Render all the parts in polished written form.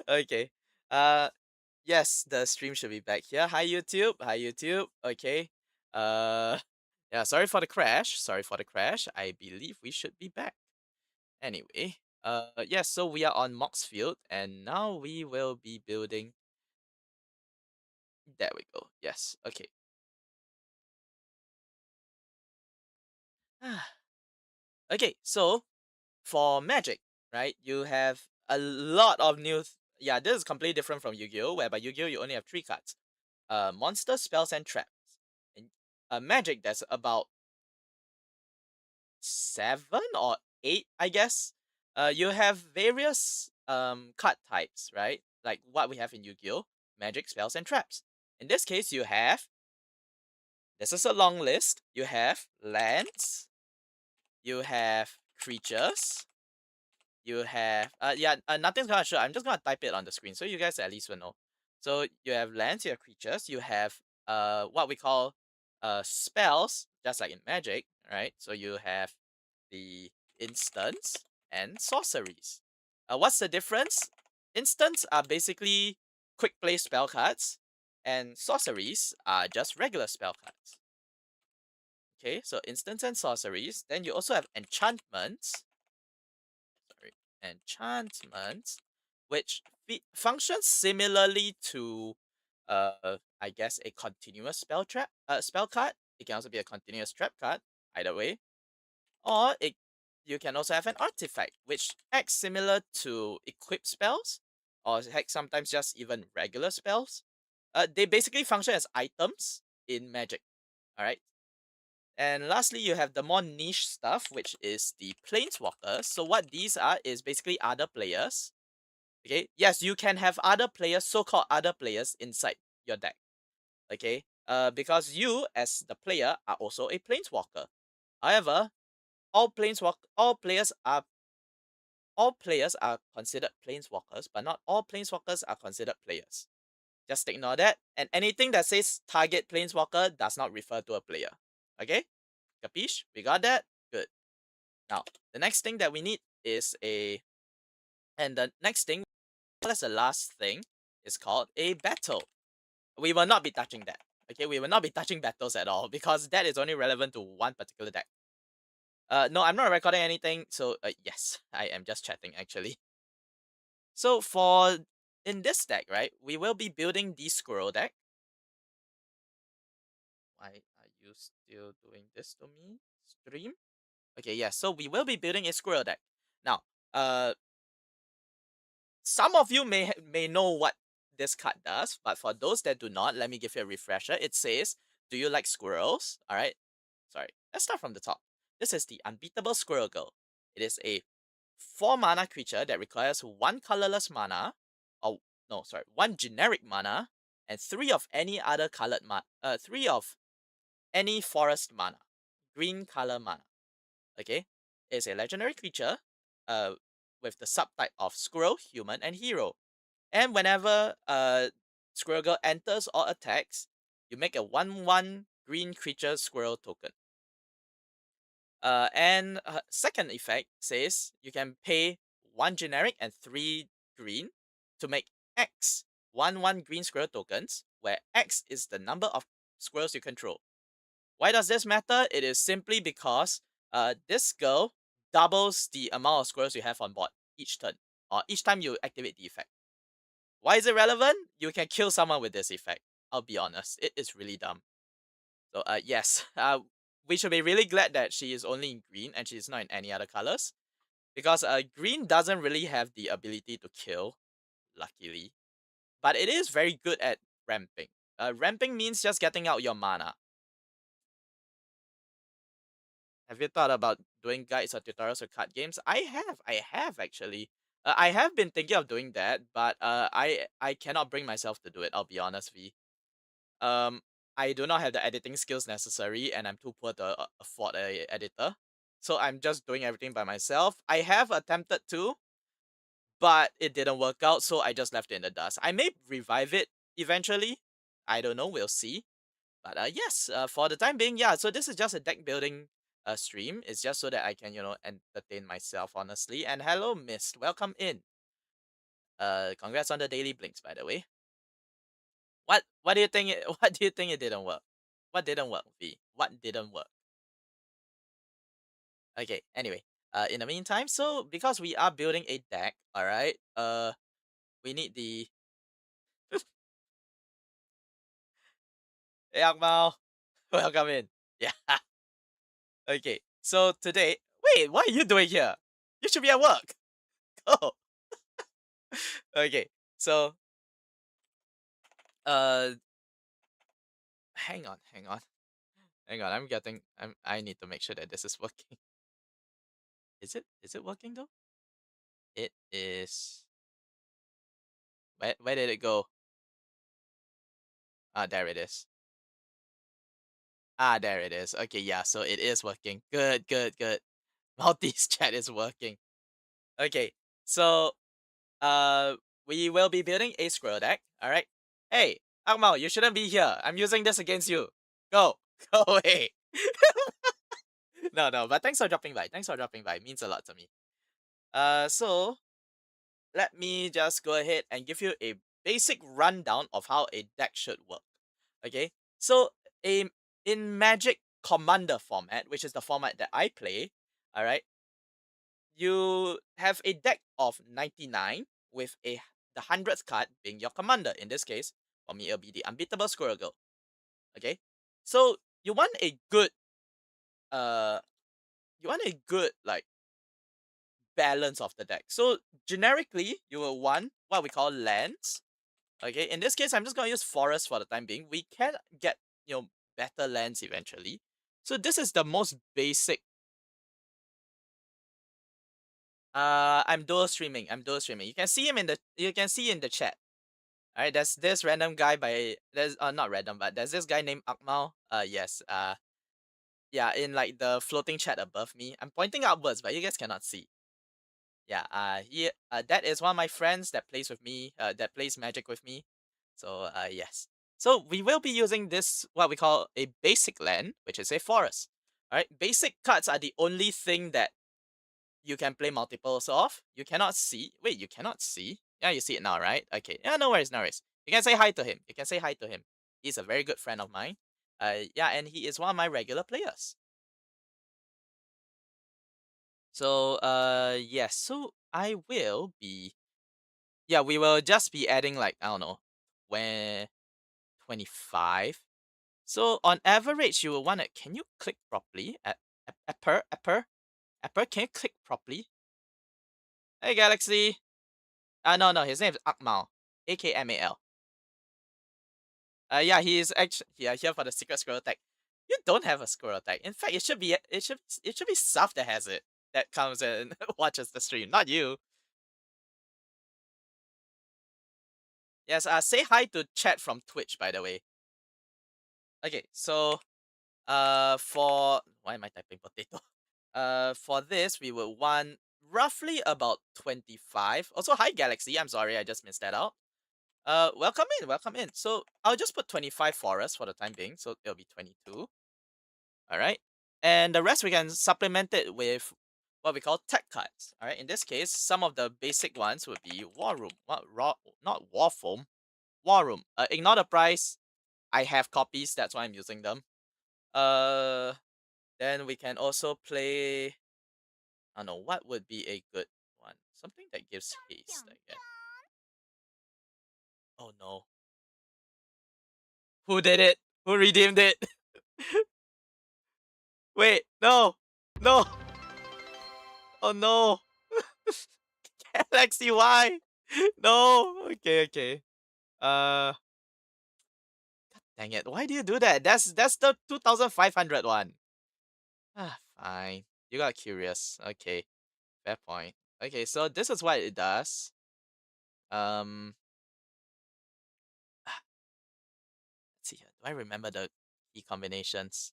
Okay. Yes, the stream should be back here. Hi YouTube. Hi YouTube. Okay. Uh yeah, sorry for the crash. Sorry for the crash. I believe we should be back. Anyway, yes, so we are on Moxfield and now we will be building. There we go. Yes. Okay. Okay, so for Magic, right? You have a lot of new yeah, this is completely different from Yu-Gi-Oh, whereby Yu-Gi-Oh you only have 3 cards. Monsters, spells, and traps. In Magic, there's about 7 or 8, I guess. You have various card types, right? Like what we have in Yu-Gi-Oh, Magic, spells, and traps. In this case, you have this is a long list. You have lands, you have creatures, you have nothing's gonna show. I'm just gonna type it on the screen so you guys at least will know. So you have lands, you have creatures, you have what we call spells, just like in Magic, right? So you have the instants and sorceries. What's the difference? Instants are basically quick play spell cards, and sorceries are just regular spell cards. Okay, so instants and sorceries. Then you also have enchantments, sorry, enchantments, which functions similarly to, I guess a continuous spell card. It can also be a continuous trap card, either way. Or you can also have an artifact, which acts similar to equip spells, or heck, sometimes just even regular spells. They basically function as items in Magic. All right. And lastly, you have the more niche stuff, which is the planeswalkers. So what these are is basically other players. Okay, yes, you can have other players, so-called other players inside your deck. Okay, because you as the player are also a planeswalker. However, all players are considered planeswalkers, but not all planeswalkers are considered players. Just ignore that, and anything that says target planeswalker does not refer to a player. Okay, capiche? We got that. Good. Now, the next thing that we need is and the next thing, that's the last thing, is called a battle. We will not be touching that. Okay, we will not be touching battles at all because that is only relevant to one particular deck. No, I'm not recording anything, so yes, I am just chatting actually. So in this deck, right, we will be building the squirrel deck. Why are you still doing this to me? Stream? Okay, yeah, so we will be building a squirrel deck. Now, uh, some of you may know what this card does, but for those that do not, let me give you a refresher. It says, "Do you like squirrels?" All right. Sorry. Let's start from the top. This is the Unbeatable Squirrel Girl. It is a 4 mana creature that requires 1 colorless mana, or no, sorry, 1 generic mana, and 3 of any forest mana, green color mana. Okay, it's a legendary creature, uh, with the subtype of squirrel, human, and hero. And whenever Squirrel Girl enters or attacks, you make a 1/1 green creature squirrel token. And second effect says you can pay 1 generic and 3 green to make X 1/1 green squirrel tokens, where X is the number of squirrels you control. Why does this matter? It is simply because this girl doubles the amount of squirrels you have on board each turn, or each time you activate the effect. Why is it relevant? You can kill someone with this effect. I'll be honest, it is really dumb. So yes, we should be really glad that she is only in green and she is not in any other colors, because green doesn't really have the ability to kill, luckily, but it is very good at ramping. Ramping means just getting out your mana. Have you thought about doing guides or tutorials for card games? I have actually. I have been thinking of doing that, but I cannot bring myself to do it. I'll be honest, V. Um, I do not have the editing skills necessary, and I'm too poor to afford a editor. So I'm just doing everything by myself. I have attempted to, but it didn't work out, so I just left it in the dust. I may revive it eventually. I don't know. We'll see. But yes, for the time being, yeah. So this is just a deck building stream. It's just so that I can entertain myself, honestly. And hello, Mist. Welcome in. Congrats on the daily blinks, by the way. What do you think? What do you think it didn't work? What didn't work, V? What didn't work? Okay. Anyway, in the meantime, so because we are building a deck, all right. We need the hey, Akmal, welcome in. Yeah. Okay. So today, wait, what are you doing here? You should be at work. Go. Okay. So, uh, hang on. I need to make sure that this is working. Is it working though? It is. Where did it go? Ah, there it is. Ah, there it is. Okay, yeah, so it is working. Good, good, good. Maltese chat is working. Okay, so uh, we will be building a squirrel deck. All right. Hey, Akmal, you shouldn't be here. I'm using this against you. Go, go away. No, but thanks for dropping by. Thanks for dropping by. It means a lot to me. So let me just go ahead and give you a basic rundown of how a deck should work. Okay, so a in Magic Commander format, which is the format that I play, all right, you have a deck of 99 with the 100th card being your commander. In this case, for me, it'll be the unbeatable Squirrel Girl. Okay, so uh, you want a good like balance of the deck. So generically, you will want what we call lands. Okay, in this case, I'm just gonna use forest for the time being. We can get better lands eventually. So this is the most basic. I'm dual streaming. You can see him in the chat. All right, there's this random guy by there's not random, but there's this guy named Akmal. Yes. Yeah, in like the floating chat above me. I'm pointing upwards, but you guys cannot see. Yeah. That is one of my friends that plays with me. That plays Magic with me. So yes. So we will be using this what we call a basic land, which is a forest. All right. Basic cards are the only thing that you can play multiples of. You cannot see. Wait, you cannot see? Yeah, you see it now, right? Okay. Yeah, no worries, no worries. You can say hi to him. He's a very good friend of mine. Yeah, and he is one of my regular players. So, yes. So I will be. Yeah, we will just be adding like I don't know, when 25. So on average, you will want to. Can you click properly? Apper. Can you click properly? Hey, Galaxy. No. His name is Akmal, AKMAL. Yeah, he is actually here for the secret squirrel tag. You don't have a squirrel tag. In fact, it should be Saf that has it. That comes and watches the stream, not you. Yes. Say hi to chat from Twitch, by the way. Okay. So, for why am I typing potato? For this, we will want roughly about 25. Also, hi Galaxy. I'm sorry, I just missed that out. Welcome in, welcome in. So I'll just put 25 for us for the time being. So it'll be 22. All right. And the rest we can supplement it with what we call tech cards. All right. In this case, some of the basic ones would be War Room. Not War Foam. War Room. Ignore the price. I have copies. That's why I'm using them. Uh, then we can also play. I don't know what would be a good one. Something that gives haste, I guess. Oh no. Who did it? Who redeemed it? Wait, no. No. Oh no. Galaxy, why? No. Okay. Uh Dang it. Why do you do that? That's the 2500 one. Ah, fine. You got curious. Okay. Fair point. Okay, so this is what it does. Um let's see here. Do I remember the key combinations?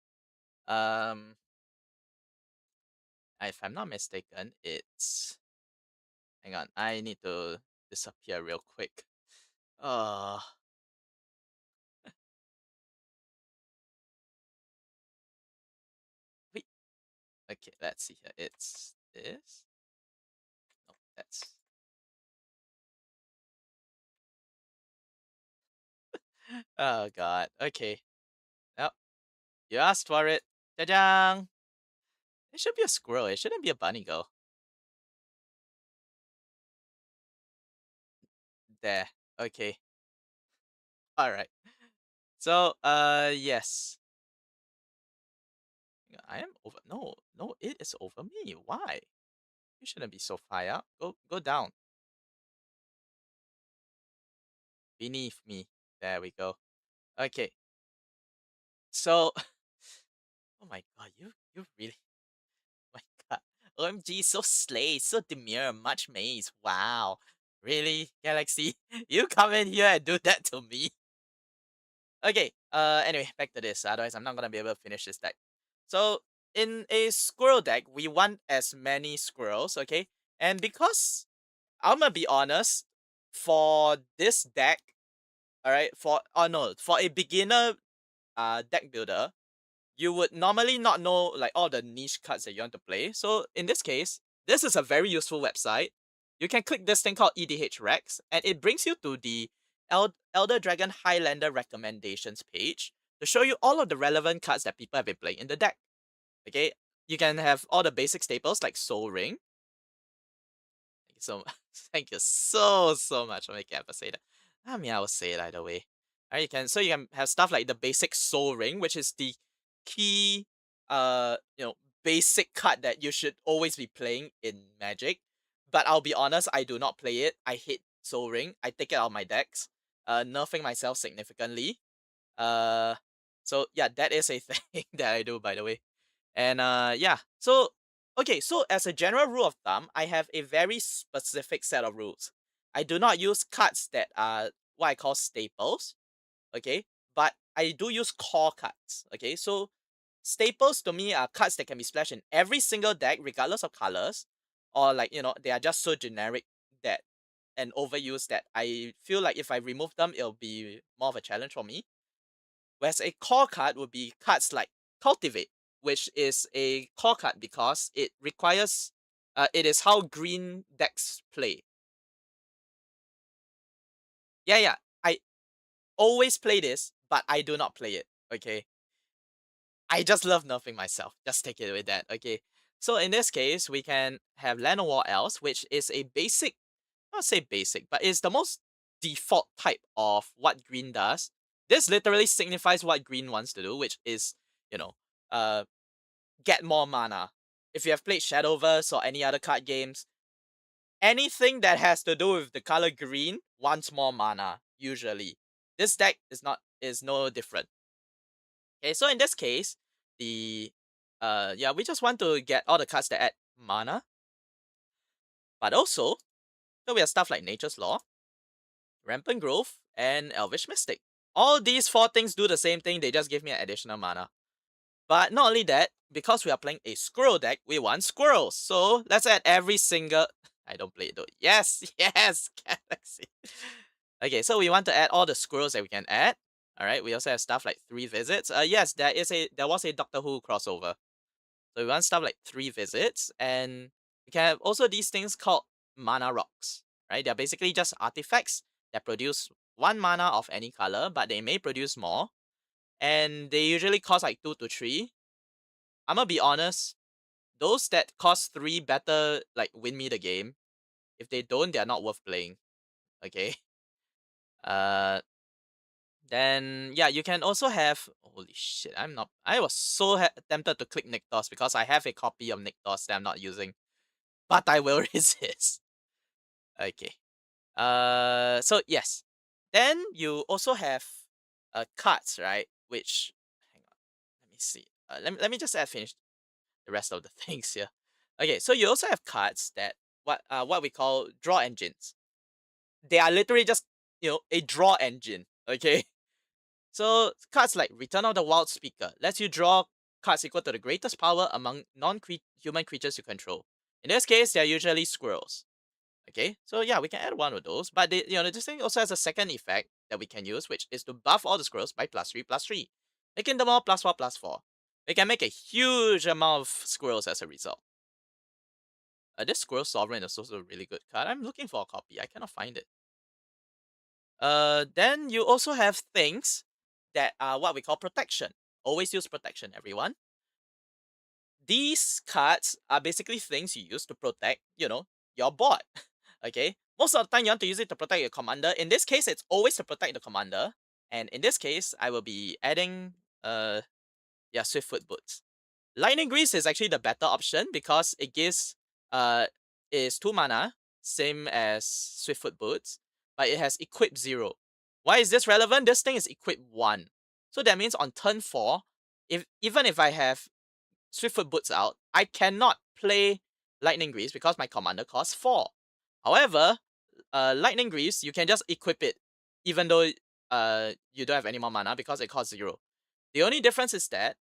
Um if I'm not mistaken, it's hang on. I need to disappear real quick. Uh wait. Okay, let's see here. It's this. No, that's Oh god. Okay. Well, you asked for it. Jajang. It should be a squirrel. It shouldn't be a bunny girl. There. Okay. All right. So, yes. I am over. No, no, it is over me. Why? You shouldn't be so high up. Go down. Beneath me. There we go. Okay. So, oh my god, you really, my god. OMG, so slay, so demure, much maze. Wow. Really, Galaxy? You come in here and do that to me? Okay, anyway, back to this. Otherwise, I'm not gonna be able to finish this deck. So, in a squirrel deck, we want as many squirrels, okay? And because, I'm gonna be honest, for this deck, alright, oh no, for a beginner deck builder, you would normally not know like all the niche cards that you want to play. So in this case, this is a very useful website. You can click this thing called EDH Rex, and it brings you to the Elder Dragon Highlander recommendations page to show you all of the relevant cards that people have been playing in the deck. Okay, you can have all the basic staples like Soul Ring. Thank you so much. Thank you so much for making Apple say that. I mean, I will say it either way. Alright, you can have stuff like the basic Soul Ring, which is the key, you know, basic card that you should always be playing in Magic. But I'll be honest, I do not play it. I hate Soul Ring. I take it out of my decks, nerfing myself significantly. Uh, so yeah, that is a thing that I do, by the way. And yeah, so okay, so as a general rule of thumb, I have a very specific set of rules. I do not use cards that are what I call staples, okay? But I do use core cards, okay? So staples to me are cards that can be splashed in every single deck, regardless of colors, or like, you know, they are just so generic that and overused that I feel like if I remove them, it'll be more of a challenge for me. Whereas a core card would be cards like Cultivate, which is a core card because it requires, it is how green decks play. Yeah, yeah. I always play this, but I do not play it. Okay. I just love nerfing myself. Just take it with that. Okay. So in this case, we can have Land of War Elves, which is a basic, not say basic, but it's the most default type of what green does. This literally signifies what green wants to do, which is, you know, uh, get more mana. If you have played Shadowverse or any other card games, anything that has to do with the color green wants more mana, usually. This deck is no different. Okay, so in this case, the yeah, we just want to get all the cards that add mana. But also, so we have stuff like Nature's Law, Rampant Growth, and Elvish Mystic. All these four things do the same thing, they just give me an additional mana. But not only that, because we are playing a squirrel deck, we want squirrels. So let's add every single. I don't play it though. Yes, yes, Galaxy. Okay, so we want to add all the squirrels that we can add. Alright, we also have stuff like 3 visits. Yes, there was a Doctor Who crossover. So we want stuff like 3 visits, and we can have also these things called mana rocks. Right? They're basically just artifacts that produce 1 mana of any color, but they may produce more. And they usually cost like 2 to 3. I'm gonna be honest, those that cost 3 better like win me the game. If they don't, they're not worth playing. Okay. Uh then yeah, you can also have, holy shit, I was so tempted to click Nykthos because I have a copy of Nykthos that I'm not using. But I will resist. Okay. So yes. Then you also have cards, right? Which, hang on, let me see. Let me just finish the rest of the things here. Okay, so you also have cards that what we call draw engines. They are literally just, you know, a draw engine. Okay, so cards like Return of the Wild Speaker lets you draw cards equal to the greatest power among non-human creatures you control. In this case, they are usually squirrels. Okay, so yeah, we can add one of those, but this thing also has a second effect that we can use, which is to buff all the squirrels by +3/+3, making them all +4/+4. We can make a huge amount of squirrels as a result. This Squirrel Sovereign is also a really good card. I'm looking for a copy. I cannot find it. Then you also have things that are what we call protection. Always use protection, everyone. These cards are basically things you use to protect, your board. Okay? Most of the time, you want to use it to protect your commander. In this case, it's always to protect the commander. And in this case, I will be adding, Swiftfoot Boots. Lightning Grease is actually the better option because it gives, is 2 mana, same as Swiftfoot Boots, but it has equip 0. Why is this relevant? This thing is equip 1. So that means on turn 4, even if I have Swiftfoot Boots out, I cannot play Lightning Grease because my commander costs 4. However, Lightning Grease, you can just equip it, even though you don't have any more mana because it costs 0. The only difference is that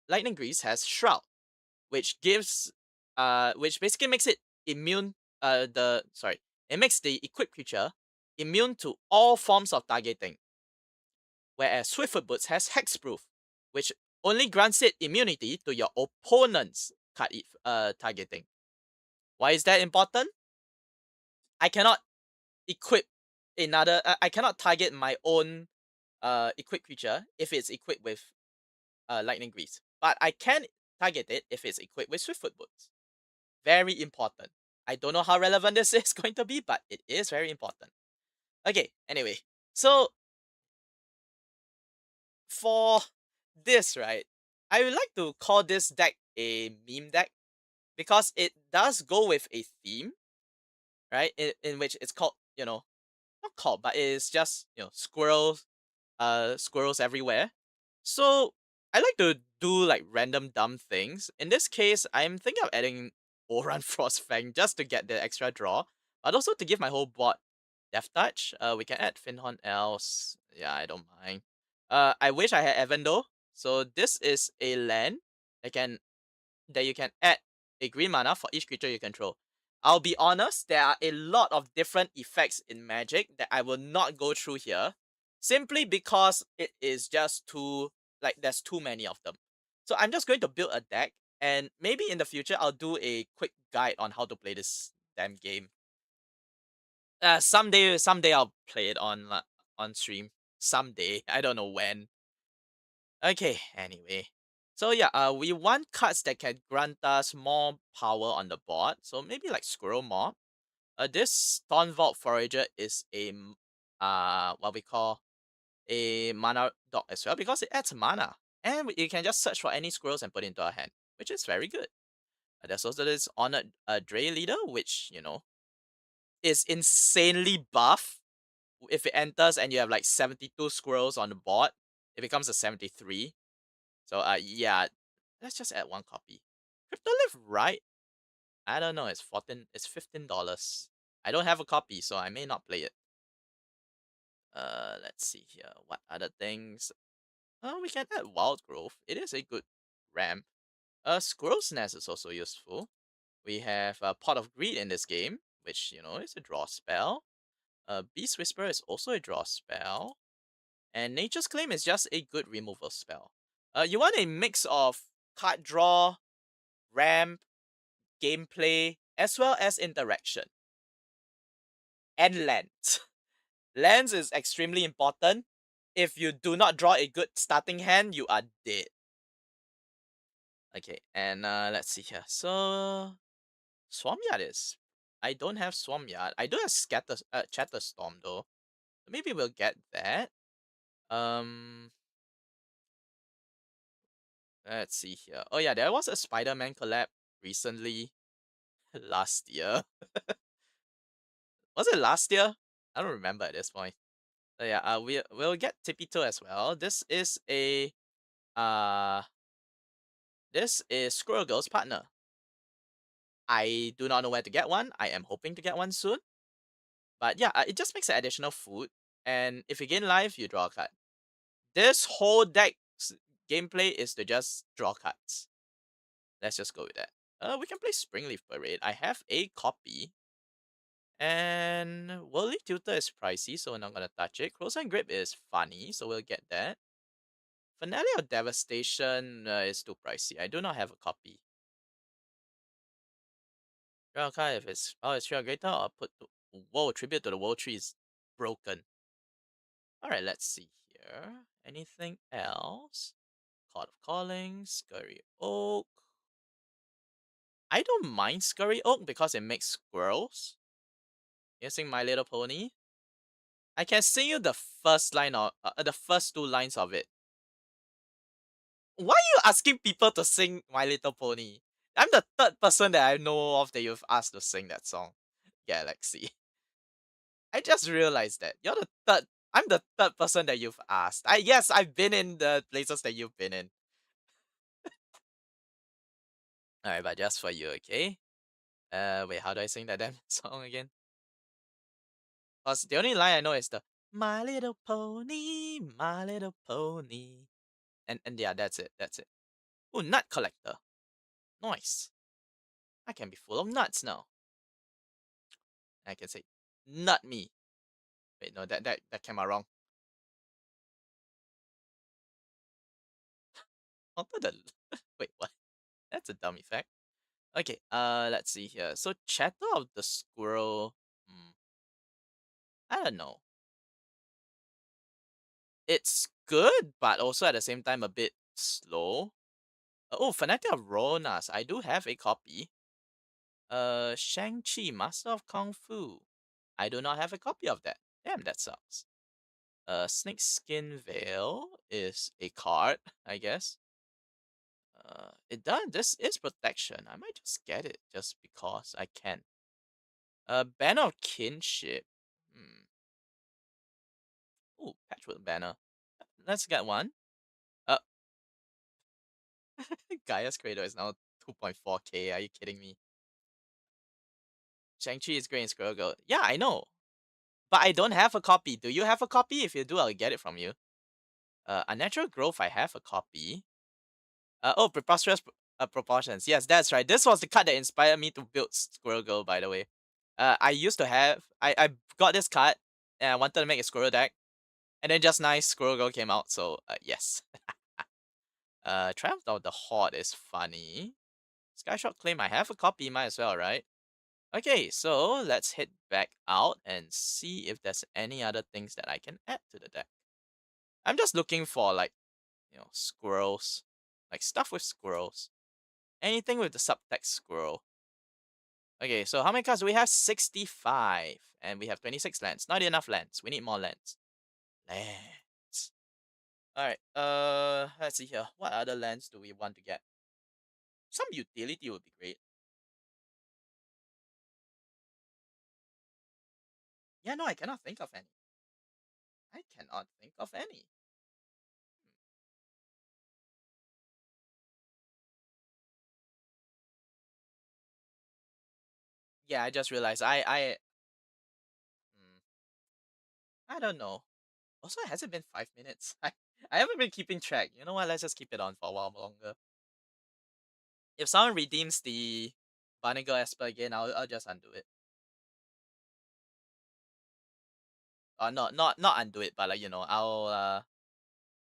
Lightning Grease has Shroud, which gives, which basically makes it immune. It makes the equipped creature immune to all forms of targeting, whereas Swiftfoot Boots has Hexproof, which only grants it immunity to your opponent's card targeting. Why is that important? I cannot equip I cannot target my own equipped creature if it's equipped with Lightning Grease, but I can target it if it's equipped with Swiftfoot Boots. Very important. I don't know how relevant this is going to be, but it is very important. Okay, anyway, so for this, right, I would like to call this deck a meme deck because it does go with a theme, right? In which it's called, not called, but it's just, squirrels everywhere. So I like to do like random dumb things. In this case, I'm thinking of adding Oran Frostfang just to get the extra draw, but also to give my whole board Death Touch. We can add Finhorn Elves. Yeah, I don't mind. I wish I had Evan though. So this is a land that you can add a green mana for each creature you control. I'll be honest, there are a lot of different effects in Magic that I will not go through here, simply because it is just too, there's too many of them. So I'm just going to build a deck, and maybe in the future I'll do a quick guide on how to play this damn game. Someday I'll play it on stream. Someday, I don't know when. Okay, anyway. So yeah, we want cards that can grant us more power on the board. So maybe like Squirrel Mob. This Vault Forager is what we call a mana dog as well because it adds mana. And you can just search for any squirrels and put it into our hand, which is very good. There's also this Honored Dray Leader, which, is insanely buff. If it enters and you have like 72 squirrels on the board, it becomes a 73. So yeah, let's just add 1 copy. Cryptolith, right? I don't know. It's $15. I don't have a copy, so I may not play it. Let's see here. What other things? We can add Wild Growth. It is a good ramp. Squirrel's Nest is also useful. We have Pot of Greed in this game, which, is a draw spell. Beast Whisper is also a draw spell. And Nature's Claim is just a good removal spell. You want a mix of card draw, ramp, gameplay, as well as interaction. And lands. Lands is extremely important. If you do not draw a good starting hand, you are dead. Okay, and let's see here. So, Swarmyard is... I don't have Swarmyard. I do have Chatterstorm though. Maybe we'll get that. Let's see here. Oh yeah, there was a Spider-Man collab recently. Last year. Was it last year? I don't remember at this point. So yeah, we'll get Tippy-Toe as well. Uh this is Squirrel Girl's partner. I do not know where to get one. I am hoping to get one soon. But yeah, it just makes an additional food. And if you gain life, you draw a card. This whole deck's gameplay is to just draw cards. Let's just go with that. We can play Springleaf Parade. I have a copy. And Whirly Tutor is pricey, so we're not gonna touch it. Clothesline Grip is funny, so we'll get that. Finale of Devastation is too pricey. I do not have a copy. Draw a card if it's 3 or greater, or put Whoa, Tribute to the World Tree is broken. Alright, let's see here. Anything else? Court of Calling, Scurry Oak. I don't mind Scurry Oak because it makes squirrels. Using My Little Pony. I can sing you the first line of the first two lines of it. Why are you asking people to sing My Little Pony? I'm the third person that I know of that you've asked to sing that song. Galaxy. I just realized that you're the third. I'm the third person that you've asked. Yes, I've been in the places that you've been in. All right, but just for you, okay? Wait, how do I sing that damn song again? Cause the only line I know is the My Little Pony, My Little Pony, and yeah, that's it. That's it. Oh, nut collector. Nice. I can be full of nuts now. I can say, nut me. Wait, no, that came out wrong. Onto the wait, what? That's a dumb effect. Okay, let's see here. So Chatter of the Squirrel. I don't know. It's good, but also at the same time a bit slow. Oh, Fanatic of Ronas. I do have a copy. Shang-Chi, Master of Kung Fu. I do not have a copy of that. Damn, that sucks. Snakeskin Veil is a card, I guess. It does. This is protection. I might just get it just because I can. Banner of Kinship. Hmm. Ooh, Patchwork Banner. Let's get one. Uh, Gaia's Cradle is now 2.4k. Are you kidding me? Shang-Chi is great in Squirrel Girl. Yeah, I know. But I don't have a copy. Do you have a copy? If you do, I'll get it from you. Unnatural Growth, I have a copy. Preposterous Proportions. Yes, that's right. This was the card that inspired me to build Squirrel Girl, by the way. I used to have... I got this card, and I wanted to make a Squirrel deck. And then just nice, Squirrel Girl came out, so yes. Triumph of the Horde is funny. Skyshot Claim, I have a copy, might as well, right? Okay, so let's head back out and see if there's any other things that I can add to the deck. I'm just looking for, like, squirrels. Like, stuff with squirrels. Anything with the subtext squirrel. Okay, so how many cards do we have? 65. And we have 26 lands. Not enough lands. We need more lands. Lands. Alright, let's see here. What other lands do we want to get? Some utility would be great. Yeah, no, I cannot think of any. I cannot think of any. Yeah, I just realized hmm, I don't know. Also, has it been 5 minutes? I haven't been keeping track. You know what? Let's just keep it on for a while longer. If someone redeems the Barnacle Esper again, I'll just undo it. Not undo it, but like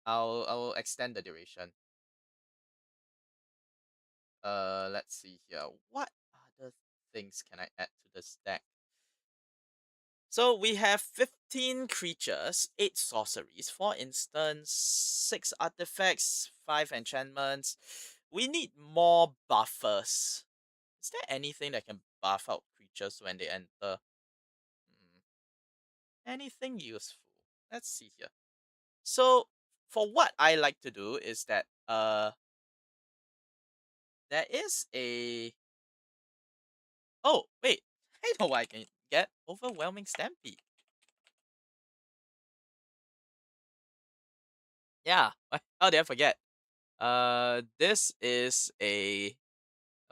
I'll extend the duration. Let's see here. What other things can I add to this deck? So we have 15 creatures, 8 sorceries, 4 instants, 6 artifacts, 5 enchantments. We need more buffers. Is there anything that can buff out creatures when they enter? Hmm, anything useful? Let's see here. So for what I like to do is that there is a oh wait, I know what I can get. Overwhelming Stampede. Yeah, how did I forget? This is a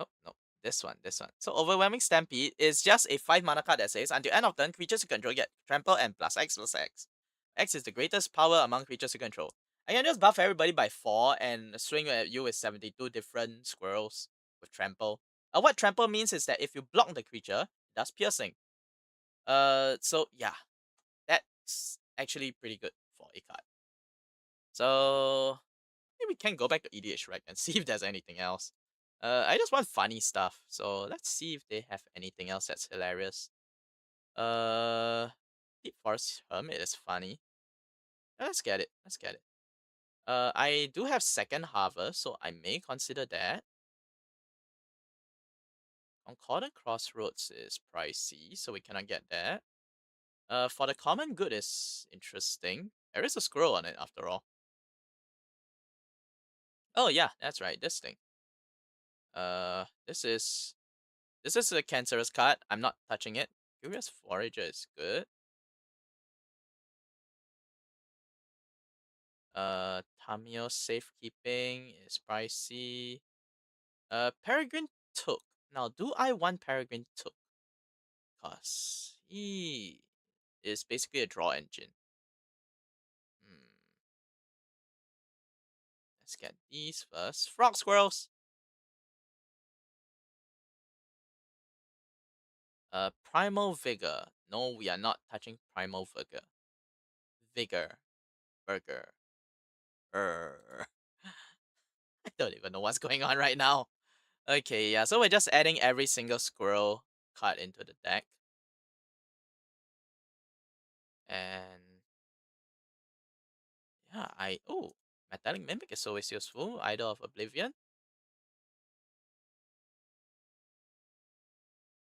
oh no, this one. So Overwhelming Stampede is just a 5 mana card that says until end of turn, creatures you control get trample and plus X plus X. X is the greatest power among creatures you control. I can just buff everybody by 4 and swing at you with 72 different squirrels with trample. What trample means is that if you block the creature, it does piercing. So yeah, that's actually pretty good for a card. So maybe we can go back to EDH right and see if there's anything else. I just want funny stuff, so let's see if they have anything else that's hilarious. Uh, Deep Forest Hermit is funny. Let's get it. Let's get it. I do have second harvest, so I may consider that. Concordant Crossroads is pricey, so we cannot get that. For the common good is interesting. There is a scroll on it after all. Oh yeah, that's right. This thing. Uh, this is this is a cancerous card. I'm not touching it. Curious Forager is good. Tamio Safekeeping is pricey. Peregrine Took. Now, do I want Peregrine Took? Cause he is basically a draw engine. Hmm. Let's get these first. Frog Squirrels. Primal Vigor. No, we are not touching Primal Vigor. Vigor. Burger. I don't even know what's going on right now. Okay, yeah, so we're just adding every single squirrel card into the deck. And yeah, Metallic Mimic is always useful. Idol of Oblivion.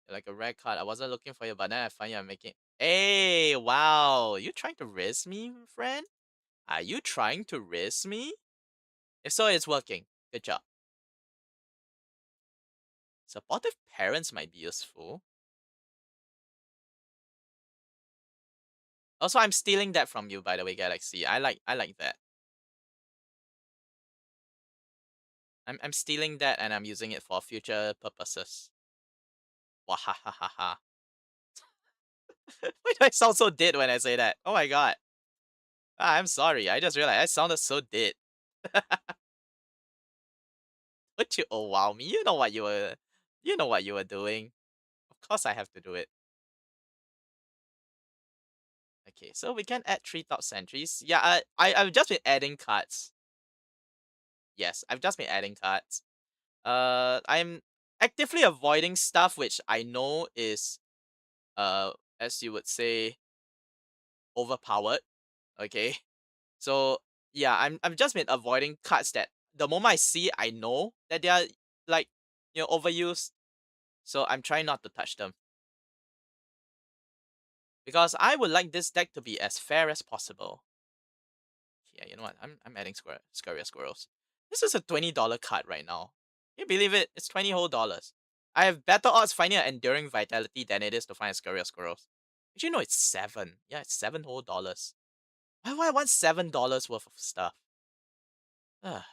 Like a rare card. I wasn't looking for you, but then I find you are making. Hey, wow. You trying to risk me, friend? Are you trying to risk me? If so, it's working. Good job. Supportive parents might be useful. Also, I'm stealing that from you, by the way, Galaxy. I like that. I'm stealing that and I'm using it for future purposes. Wahahaha. Why do I sound so dead when I say that? Oh my god. I'm sorry. I just realized I sounded so dead. Would you oh wow me? You know what you were doing. Of course I have to do it. Okay, so we can add 3 top sentries. Yeah, I've just been adding cards. Yes, I've just been adding cards. I'm actively avoiding stuff which I know is as you would say overpowered. Okay. So yeah, I've just been avoiding cards that the moment I see I know that they are like overused. So I'm trying not to touch them. Because I would like this deck to be as fair as possible. Yeah, you know what? I'm adding Scurrier Squirrels. This is a $20 card right now. Can you believe it? It's 20 whole dollars. I have better odds finding an Enduring Vitality than it is to find a Scurrier Squirrels. Did you know it's 7? Yeah, it's 7 whole dollars. Why would I want $7 worth of stuff? Ugh.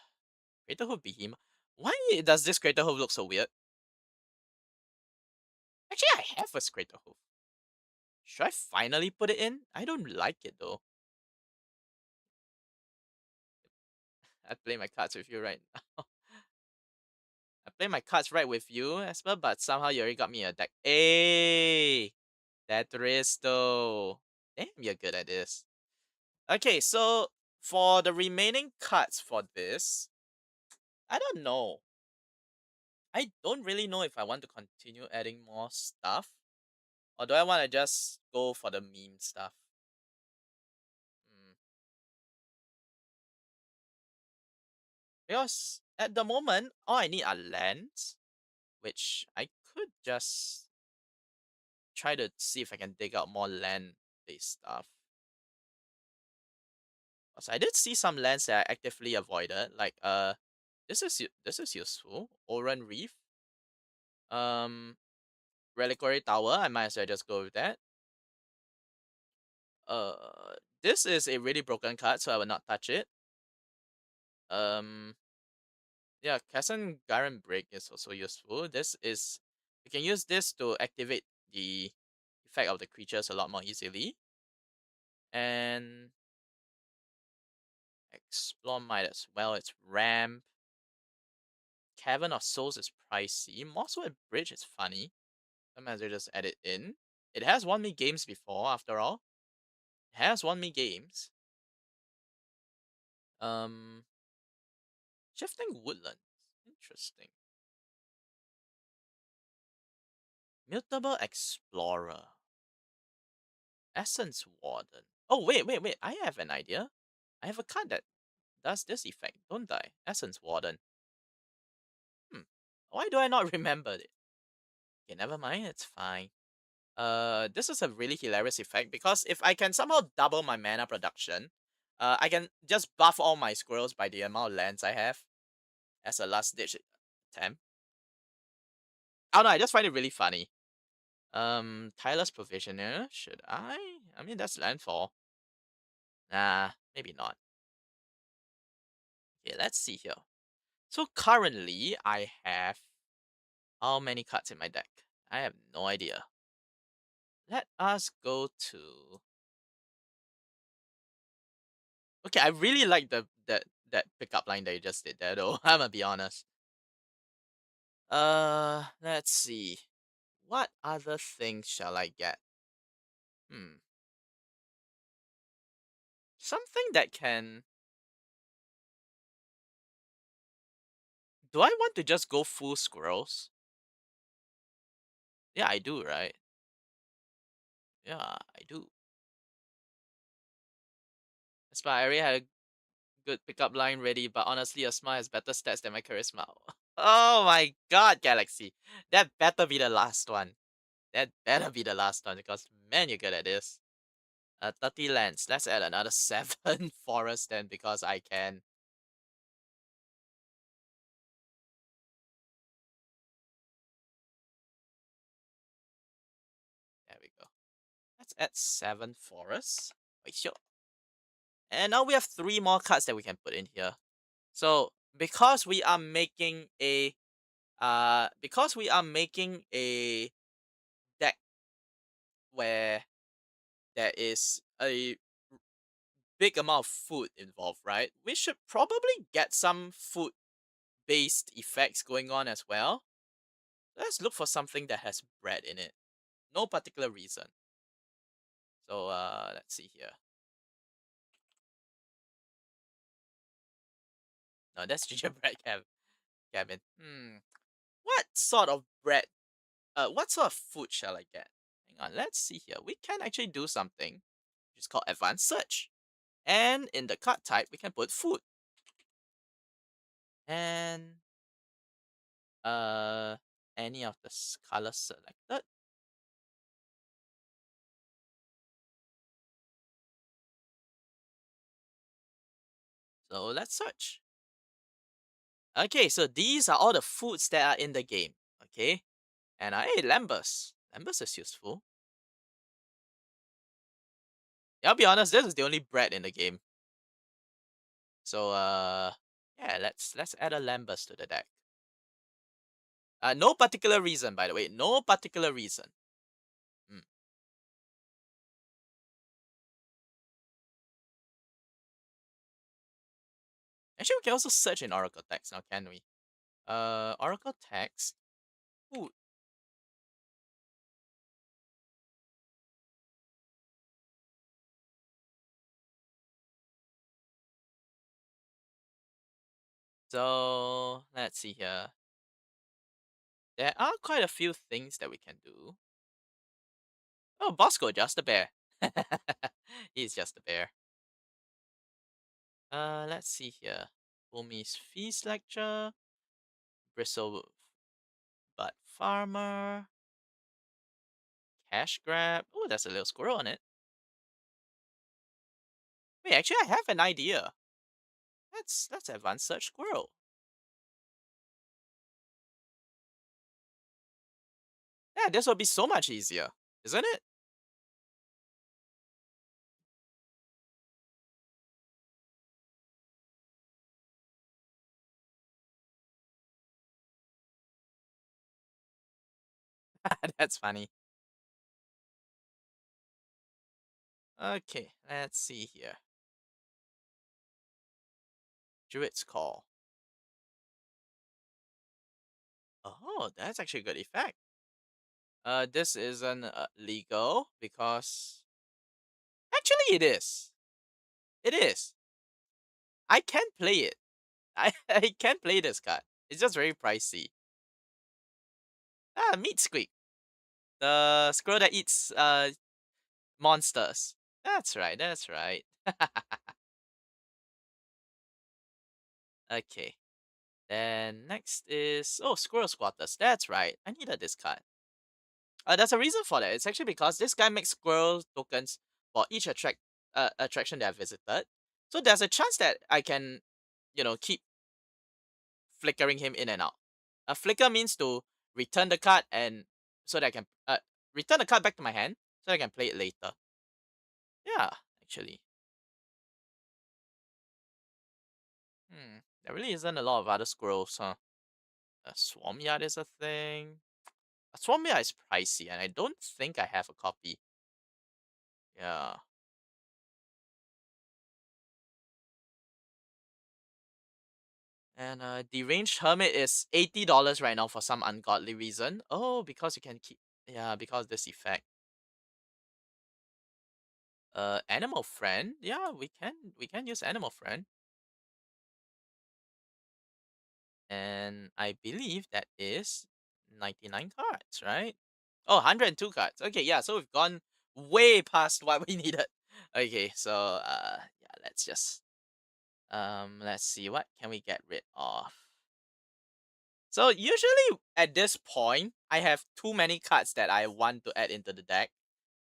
Greater Hoof Behemoth. Why does this Greater Hoof look so weird? Actually, I have a Greater Hoof. Should I finally put it in? I don't like it though. I play my cards with you right now. I play my cards right with you, Esper, but somehow you already got me a deck. Hey! That risk though. Damn, you're good at this. Okay, so for the remaining cards for this, I don't know. I don't really know if I want to continue adding more stuff. Or do I want to just go for the meme stuff? Hmm. Because at the moment, all I need are lands, which I could just try to see if I can dig out more land-based stuff. So I did see some lands that I actively avoided, like this is useful. Oran Reef, um, Reliquary Tower. I might as well just go with that. This is a really broken card, so I will not touch it. Um, yeah, Cassan Garen Break is also useful. This is you can use this to activate the effect of the creatures a lot more easily. And Explore might as well. It's ramp. Cavern of Souls is pricey. Mosswood Bridge is funny. Sometimes they just add it in. It has won me games before, after all. It has won me games. Um, Shifting Woodlands. Interesting. Mutable Explorer. Essence Warden. Oh, wait. I have an idea. I have a card that does this effect, don't I? Essence Warden. Why do I not remember it? Okay, never mind, it's fine. This is a really hilarious effect because if I can somehow double my mana production, I can just buff all my squirrels by the amount of lands I have as a last ditch attempt. I don't know, I just find it really funny. Tyler's Provisioner, should I? I mean, that's landfall. Nah, maybe not. Okay, let's see here. So currently, I have how many cards in my deck? I have no idea. Let us go to. Okay, I really like that pickup line that you just did there, though. I'm gonna be honest. Let's see. What other things shall I get? Hmm. Something that can. Do I want to just go full squirrels? Yeah, I do, right? Yeah, I do. That's why I already had a good pickup line ready, but honestly, Asma has better stats than my charisma. Oh my god, Galaxy. That better be the last one. That better be the last one because man, you're good at this. 30 lands. Let's add another 7 forests then because I can. There we go. Let's add 7 forests. Wait, sure. And now we have 3 more cards that we can put in here. So because we are making a deck where there is a big amount of food involved, right? We should probably get some food based effects going on as well. Let's look for something that has bread in it. No particular reason. So let's see here. No, that's gingerbread cabin. What sort of bread? What sort of food shall I get? Hang on, let's see here. We can actually do something which is called advanced search. And in the card type, we can put food. And uh any of the colors selected. So let's search. Okay, so these are all the foods that are in the game. Okay. And hey, Lambus. Lambus is useful. Yeah, I'll be honest, this is the only bread in the game. So yeah, let's add a Lambus to the deck. No particular reason, by the way. No particular reason. Hmm. Actually, we can also search in Oracle text now, can we? Oracle text. Food. So let's see here. There are quite a few things that we can do. Oh, Bosco, just a bear. He's just a bear. Let's see here. Fumi's feast lecture. Bristle butt farmer. Cash grab. Oh, there's a little squirrel on it. Wait, actually, I have an idea. Let's advance search squirrel. Yeah, this will be so much easier, isn't it? That's funny. Okay, let's see here. Druid's Call. Oh, that's actually a good effect. This isn't legal because actually it is. It is. I can play it. I can play this card. It's just very pricey. Meat Squeak. The squirrel that eats monsters. That's right, that's right. Okay. Then next is Squirrel Squatters. That's right. I needed this card. There's a reason for that. It's actually because this guy makes squirrel tokens for each attraction that I visited. So there's a chance that I can, keep flickering him in and out. A flicker means to return the card and so that I can return the card back to my hand so I can play it later. Yeah, actually. There really isn't a lot of other squirrels, huh? A Swarm Yard is a thing. A Swarm Yard is pricey, and I don't think I have a copy. Yeah. And Deranged Hermit is $80 right now for some ungodly reason. Oh, because you can keep. Yeah, because this effect. Animal Friend. Yeah, we can use Animal Friend. And I believe that is 99 cards, right? Oh, 102 cards. Okay, yeah, so we've gone way past what we needed. Okay, so yeah, let's see, what can we get rid of? So usually at this point, I have too many cards that I want to add into the deck.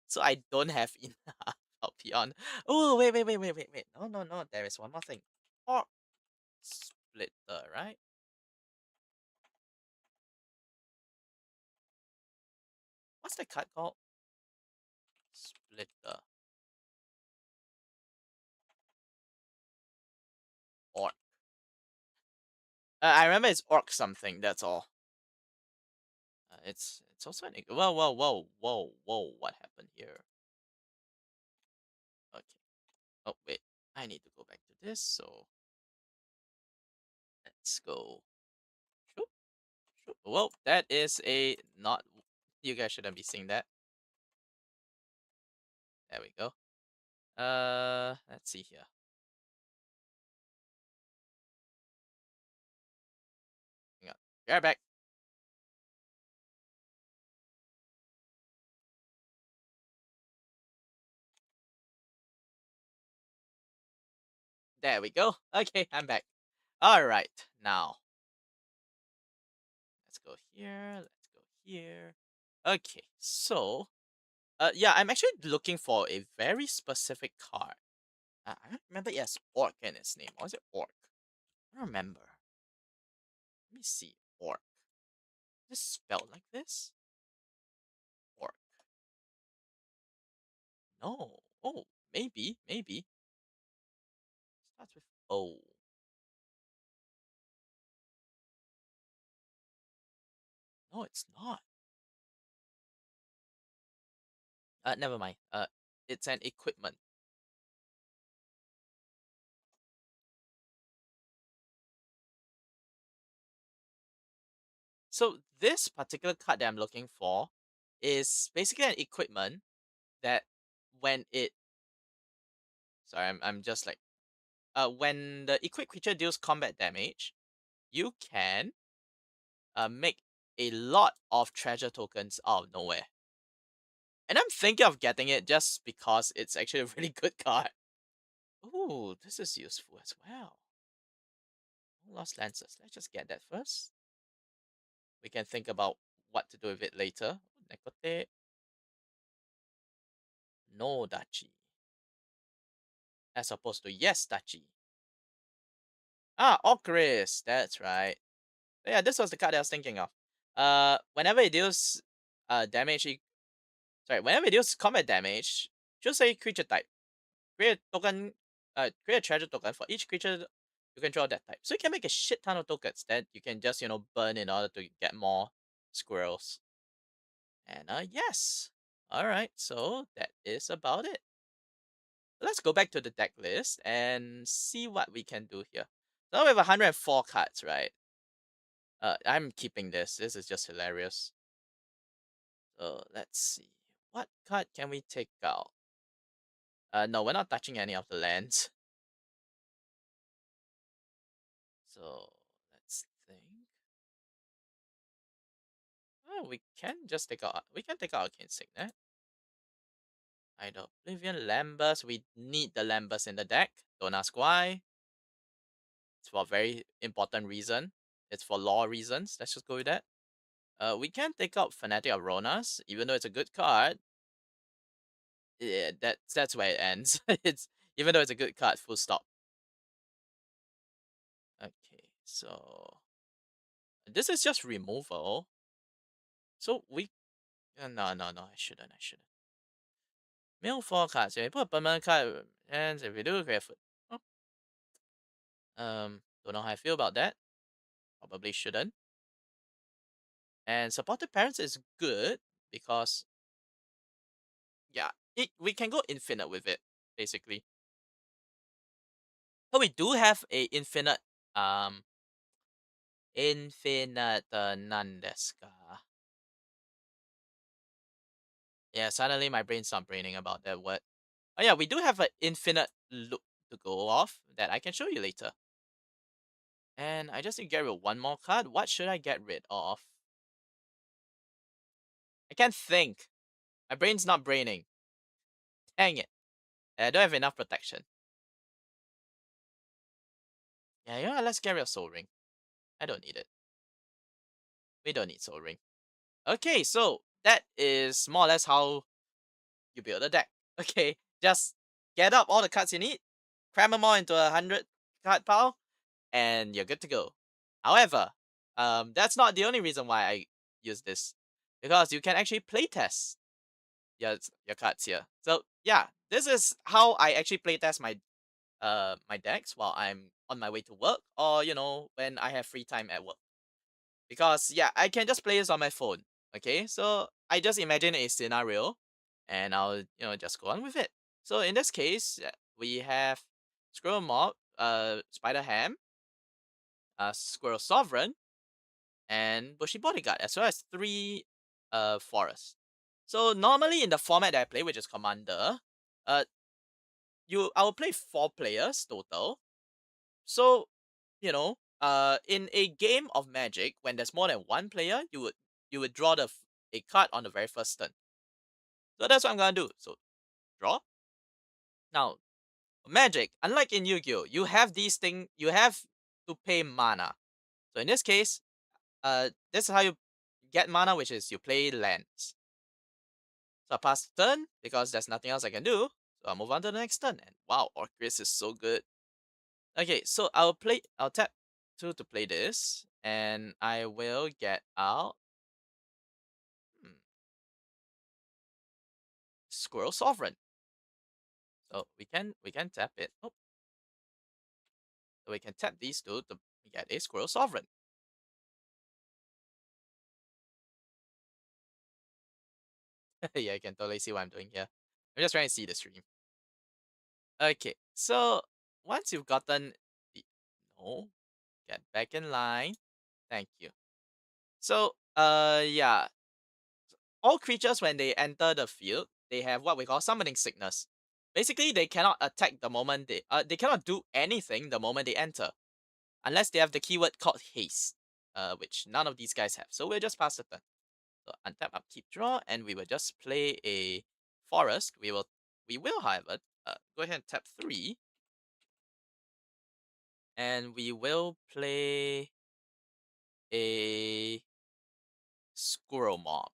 So I don't have enough. I'll be on. Oh, wait. No, no, no. There is one more thing. Orc Splitter, right? What's the card called? Splitter. Orc. I remember it's Orc something, that's all. It's also an. Whoa. What happened here? Okay. Oh, wait. I need to go back to this, so let's go. Shoop, shoop. Well, that is a not. You guys shouldn't be seeing that. There we go. Let's see here. Hang on. Be right back. There we go. Okay, I'm back. All right, now let's go here. Let's go here. Okay, so yeah, I'm actually looking for a very specific card. I don't remember it has Orc in its name. Or is it Orc? I don't remember. Let me see. Orc. Is it spelled like this? Orc. No. Oh, maybe. Starts with O. No, it's not. Never mind. It's an equipment. So this particular card that I'm looking for is basically an equipment that when it sorry, I'm just like when the equipped creature deals combat damage, you can make a lot of treasure tokens out of nowhere. And I'm thinking of getting it just because it's actually a really good card. Ooh, this is useful as well. Lost Lancers. Let's just get that first. We can think about what to do with it later. Nekote. No Dachi. As opposed to yes Dachi. Ah, Okris. That's right. Yeah, this was the card I was thinking of. Whenever it deals damage, whenever it deals combat damage, just say creature type. Create a token, create a treasure token for each creature you control that type. So you can make a shit ton of tokens that you can just, burn in order to get more squirrels. And yes. Alright, so that is about it. Let's go back to the deck list and see what we can do here. Now we have 104 cards, right? I'm keeping this. This is just hilarious. So let's see. What card can we take out? No, we're not touching any of the lands. So let's think. Oh, we can take out Arcane Signet. Idol Oblivion, Lambus. We need the Lambus in the deck. Don't ask why. It's for a very important reason. It's for law reasons. Let's just go with that. We can take out Fanatic of Ronas, even though it's a good card. Yeah, that's where it ends. It's even though it's a good card, full stop. Okay, so this is just removal. So we no, I shouldn't. Mill 4 cards. If we put a permanent card, and if we do, create foot. Oh, don't know how I feel about that. Probably shouldn't. And supported parents is good because yeah, we can go infinite with it basically. So we do have a infinite Nandeska. Yeah, suddenly my brain's not braining about that word. Oh yeah, we do have an infinite loop to go off that I can show you later. And I just need to get rid of one more card. What should I get rid of? I can't think. My brain's not braining. Dang it. I don't have enough protection. Yeah, let's get rid of Soul Ring. I don't need it. We don't need Soul Ring. Okay, so that is more or less how you build a deck. Okay, just get up all the cards you need, cram them all into a 100 card pile, and you're good to go. However, that's not the only reason why I use this, because you can actually playtest your cards here. So yeah, this is how I actually playtest my decks while I'm on my way to work, or when I have free time at work. Because yeah, I can just play this on my phone. Okay, so I just imagine a scenario, and I'll just go on with it. So in this case, we have Squirrel Mob, Spider Ham, Squirrel Sovereign, and Bushy Bodyguard, as well as 3 forests. So normally in the format that I play, which is Commander, uh, I will play 4 players total. So in a game of Magic, when there's more than one player, you would draw a card on the very first turn. So that's what I'm gonna do. So draw. Now, Magic, unlike in Yu-Gi-Oh, you have to pay mana. So in this case, this is how you get mana, which is you play lands. So I pass the turn because there's nothing else I can do. So I'll move on to the next turn. And wow, Orcris is so good. Okay, so I'll tap 2 to play this, and I will get out hmm, Squirrel Sovereign. So we can tap it. Oh, so we can tap these 2 to get a Squirrel Sovereign. Yeah, I can totally see what I'm doing here. I'm just trying to see the stream. Okay, so once you've gotten the no, get back in line. Thank you. So yeah, all creatures when they enter the field, they have what we call summoning sickness. Basically, they cannot attack the moment they cannot do anything the moment they enter, unless they have the keyword called haste, which none of these guys have. So we'll just pass the turn. So untap, upkeep, draw, and we will just play a forest. We will, however, go ahead and tap 3, and we will play a squirrel mob,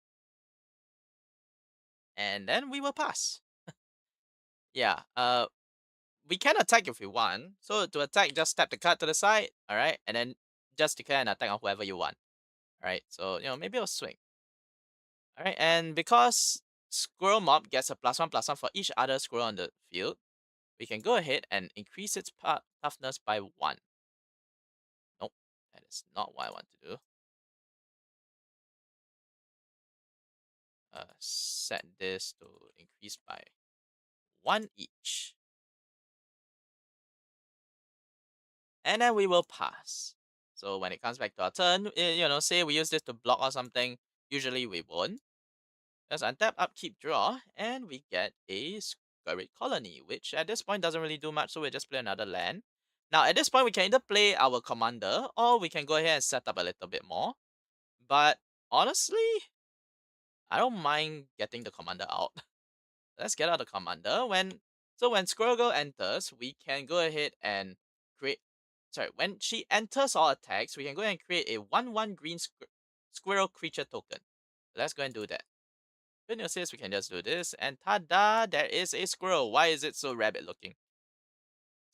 and then we will pass. Yeah. We can attack if we want. So to attack, just tap the card to the side, all right, and then just declare an attack on whoever you want. All right. So maybe I'll swing. All right, and because Squirrel Mob gets a +1/+1 for each other squirrel on the field, we can go ahead and increase its toughness by 1. Nope, that is not what I want to do. Set this to increase by 1 each. And then we will pass. So when it comes back to our turn, say we use this to block or something, usually we won't. Just untap, upkeep, draw, and we get a Scurried Colony, which at this point doesn't really do much, so we'll just play another land. Now, at this point, we can either play our commander, or we can go ahead and set up a little bit more. But honestly, I don't mind getting the commander out. Let's get out the commander. When Squirrel Girl enters, we can go ahead and create sorry, when she enters all attacks, we can go ahead and create a 1/1 green squirrel creature token. So let's go and do that. Good news is we can just do this, and tada, there is a squirrel. Why is it so rabbit looking?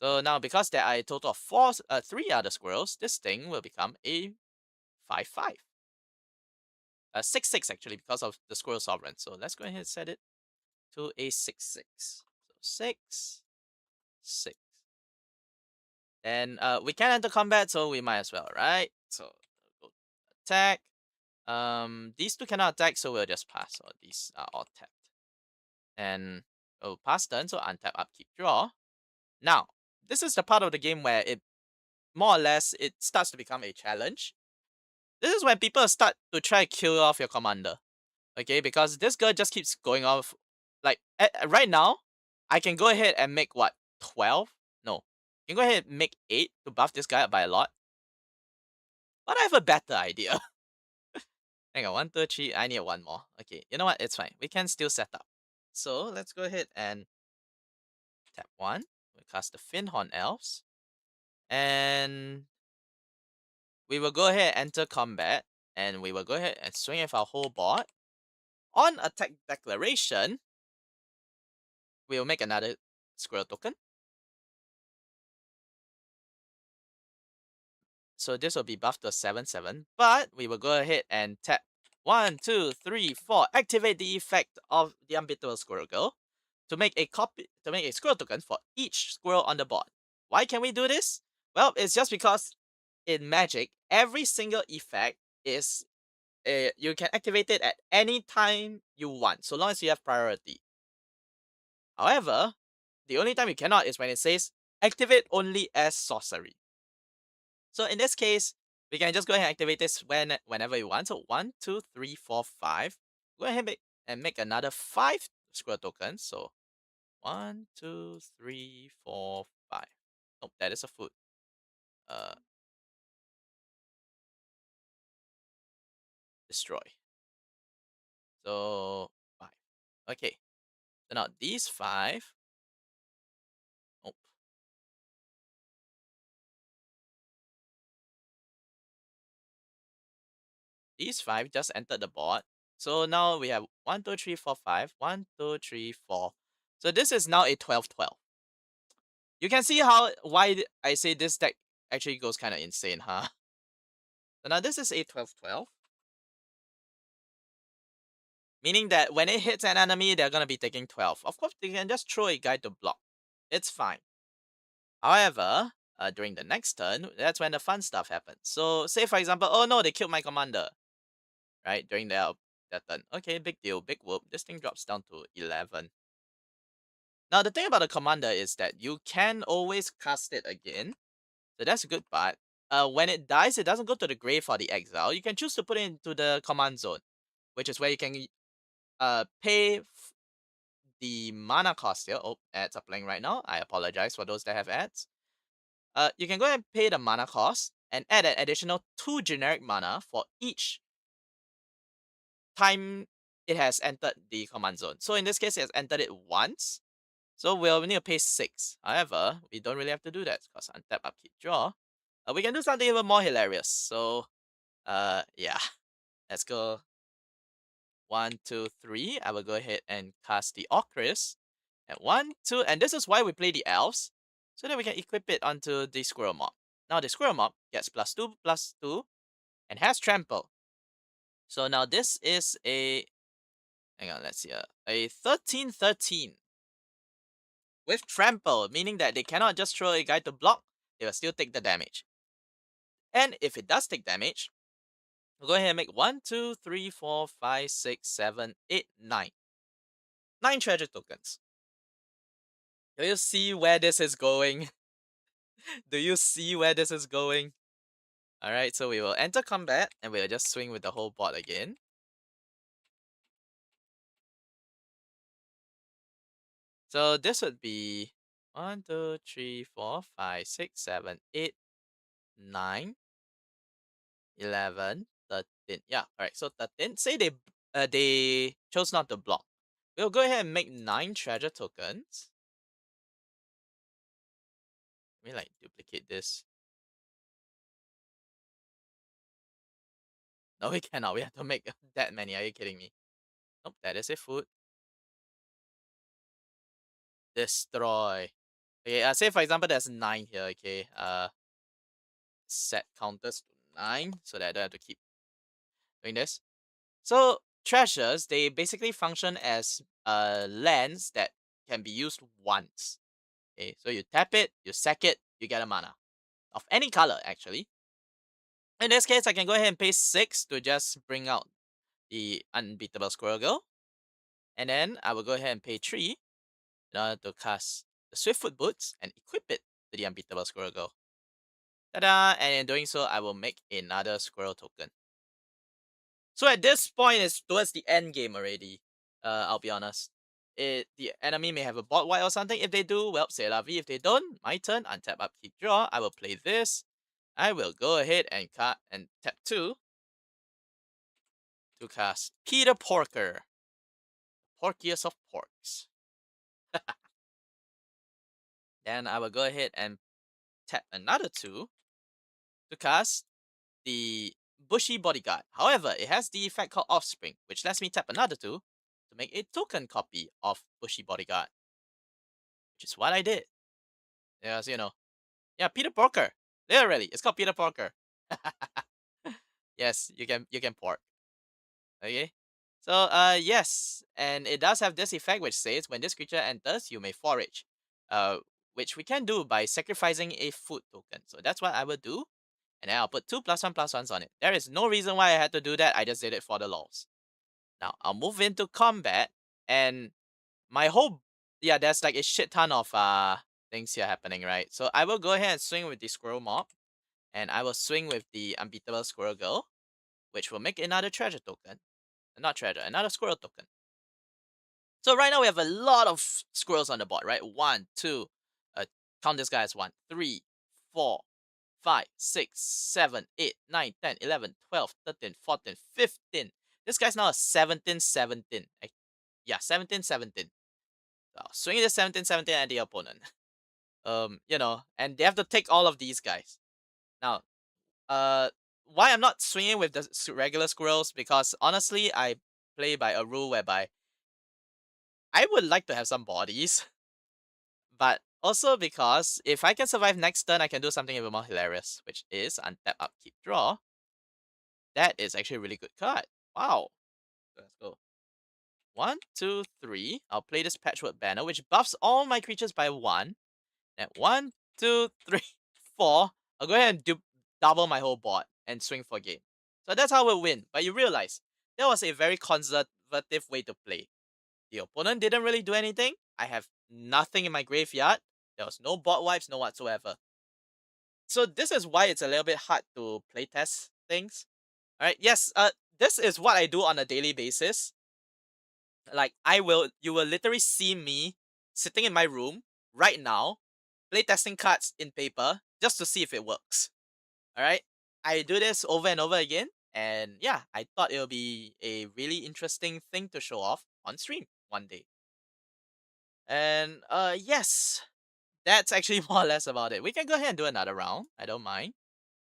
So now, because there are a total of three other squirrels, this thing will become a 5/5. 6/6 actually, because of the squirrel sovereign. So let's go ahead and set it to a 6/6. So 6, 6. And we can enter combat, so we might as well, right? So go attack. These two cannot attack, so we'll just pass. So these are all tapped. And pass turn, so untap, upkeep, draw. Now, this is the part of the game where it more or less it starts to become a challenge. This is when people start to try to kill off your commander. Okay, because this girl just keeps going off. Like right now, I can go ahead and make what 12? No, I can go ahead and make 8 to buff this guy up by a lot. But I have a better idea. Hang on, 1, 2, 3. I need one more. Okay, you know what? It's fine. We can still set up. So let's go ahead and tap 1. We cast the Finhorn Elves. And we will go ahead and enter combat. And we will go ahead and swing with our whole board. On attack declaration, we will make another squirrel token. So this will be buffed to a 7/7. But we will go ahead and tap 1, 2, 3, 4. Activate the effect of the Unbeatable Squirrel Girl to make a squirrel token for each squirrel on the board. Why can we do this? Well, it's just because in Magic, every single effect is you can activate it at any time you want, so long as you have priority. However, the only time you cannot is when it says activate only as sorcery. So in this case, we can just go ahead and activate this whenever you want. So 1, 2, 3, 4, 5. Go ahead and make another 5 squirrel tokens. So 1, 2, 3, 4, 5. Nope, that is a food. Destroy. So 5. Okay. So now these 5. Nope. These 5 just entered the board. So now we have 1, 2, 3, 4, 5. 1, 2, 3, 4. So this is now a 12/12. You can see why I say this deck actually goes kind of insane, huh? So now this is a 12/12. Meaning that when it hits an enemy, they're going to be taking 12. Of course, they can just throw a guy to block. It's fine. However, during the next turn, that's when the fun stuff happens. So say for example, oh no, they killed my commander. Right, during their turn. Okay, big deal, big whoop. This thing drops down to 11. Now the thing about the commander is that you can always cast it again. So that's a good part. When it dies, it doesn't go to the grave or the exile. You can choose to put it into the command zone, which is where you can pay the mana cost here. Oh, ads are playing right now. I apologize for those that have ads. You can go ahead and pay the mana cost and add an additional 2 generic mana for each time it has entered the command zone. So in this case, it has entered it once. So we'll need to pay 6. However, we don't really have to do that because untap, upkeep, draw. We can do something even more hilarious. So, yeah. Let's go 1, 2, 3. I will go ahead and cast the Ocris. And 1, 2, and this is why we play the elves, so that we can equip it onto the squirrel mob. Now the squirrel mob gets +2/+2 and has trample. So now this is a hang on, let's see, a 13/13 with trample, meaning that they cannot just throw a guy to block; they will still take the damage. And if it does take damage, we'll go ahead and make 1, 2, 3, 4, 5, 6, 7, 8, 9. 9 treasure tokens. Do you see where this is going? Do you see where this is going? Alright, so we will enter combat and we'll just swing with the whole board again. So this would be 1, 2, 3, 4, 5, 6, 7, 8, 9, 11, 13. Yeah, alright, so 13. Say they chose not to block. We'll go ahead and make 9 treasure tokens. Let me like duplicate this. No, we cannot. We have to make that many. Are you kidding me? Nope, that is a food. Destroy. Okay, say for example, there's 9 here, okay? Set counters to 9 so that I don't have to keep doing this. So, treasures, they basically function as lands that can be used once. Okay, so you tap it, you sack it, you get a mana. Of any color, actually. In this case, I can go ahead and pay 6 to just bring out the unbeatable Squirrel Girl. And then I will go ahead and pay 3 in order to cast the Swiftfoot Boots and equip it to the unbeatable Squirrel Girl. Ta-da! And in doing so, I will make another Squirrel token. So at this point, it's towards the end game already. I'll be honest. The enemy may have a bot white or something. If they do, well, c'est la vie. If they don't, my turn. Untap, upkeep, draw. I will play this. I will go ahead and cut and tap 2 to cast Peter Porker. Porkiest of porks. Then I will go ahead and tap another 2 to cast the Bushy Bodyguard. However, it has the effect called Offspring, which lets me tap another 2 to make a token copy of Bushy Bodyguard. Which is what I did. Yes, yeah, Peter Porker. Literally, it's called Peter Porker. Yes, you can pork. Okay. So yes, and it does have this effect which says when this creature enters, you may forage. Which we can do by sacrificing a food token. So that's what I will do. And then I'll put 2 +1/+1s on it. There is no reason why I had to do that. I just did it for the lols. Now I'll move into combat, and my whole there's like a shit ton of things here happening, right? So I will go ahead and swing with the Squirrel Mob, and I will swing with the Unbeatable Squirrel Girl, which will make another treasure token. Not treasure, another squirrel token. So right now we have a lot of squirrels on the board, right? 1, 2, count this guy as 1, 3, 4, 5, 6, 7, 8, 9, 10, 11, 12, 13, 14, 15. This guy's now a 17-17. Yeah, 17-17. So swinging the 17-17 at the opponent. And they have to take all of these guys. Now, why I'm not swinging with the regular squirrels? Because honestly, I play by a rule whereby I would like to have some bodies, but also because if I can survive next turn, I can do something even more hilarious, which is untap, upkeep, draw. That is actually a really good card. Wow. Let's go. 1, 2, 3. I'll play this Patchwork Banner, which buffs all my creatures by 1. And 1, 2, 3, 4. I'll go ahead and double my whole board and swing for game. So that's how we'll win. But you realize that was a very conservative way to play. The opponent didn't really do anything. I have nothing in my graveyard. There was no bot wipes, no whatsoever. So this is why it's a little bit hard to playtest things. Alright, yes, this is what I do on a daily basis. Like, you will literally see me sitting in my room right now, playtesting cards in paper just to see if it works. Alright? I do this over and over again, and yeah, I thought it would be a really interesting thing to show off on stream one day. And yes, that's actually more or less about it. We can go ahead and do another round. I don't mind.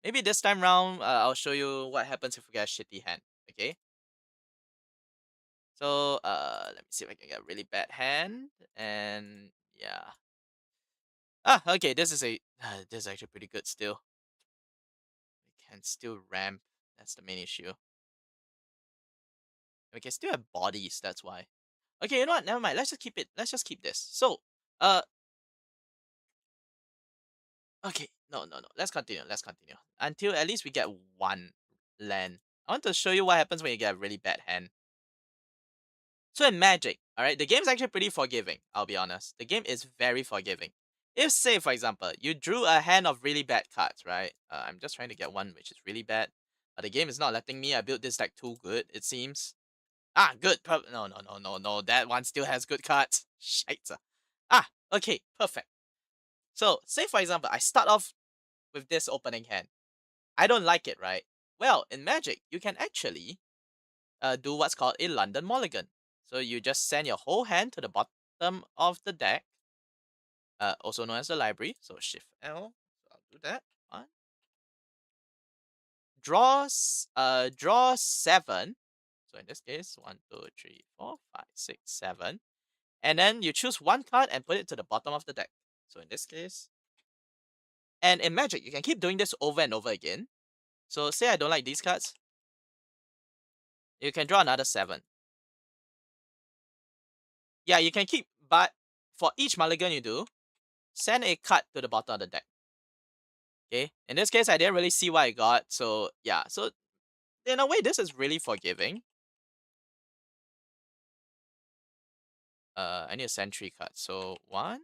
Maybe this time round, I'll show you what happens if we get a shitty hand. Okay. So let me see if I can get a really bad hand. And yeah. Okay. This is actually pretty good still. We can still ramp. That's the main issue. We can still have bodies. That's why. Okay. You know what? Never mind. Let's just keep it. Let's just keep this. So okay, no. Let's continue. Until at least we get one land. I want to show you what happens when you get a really bad hand. So in Magic, alright, the game's actually pretty forgiving, I'll be honest. The game is very forgiving. If, say, for example, you drew a hand of really bad cards, right? I'm just trying to get one which is really bad. But the game is not letting me. I built this deck too good, it seems. Good. No. That one still has good cards. Shite. Okay, perfect. So, say for example, I start off with this opening hand. I don't like it, right? Well, in Magic, you can actually do what's called a London Mulligan. So you just send your whole hand to the bottom of the deck, also known as the library. So Shift L. So I'll do that. One, draw 7. So in this case, 1, 2, 3, 4, 5, 6, 7. And then you choose one card and put it to the bottom of the deck. So in this case, and in Magic, you can keep doing this over and over again. So say I don't like these cards, you can draw another 7. Yeah, you can keep, but for each mulligan you do, send a card to the bottom of the deck. Okay, in this case, I didn't really see what I got, so yeah, so in a way, this is really forgiving. I need a sentry card, so 1,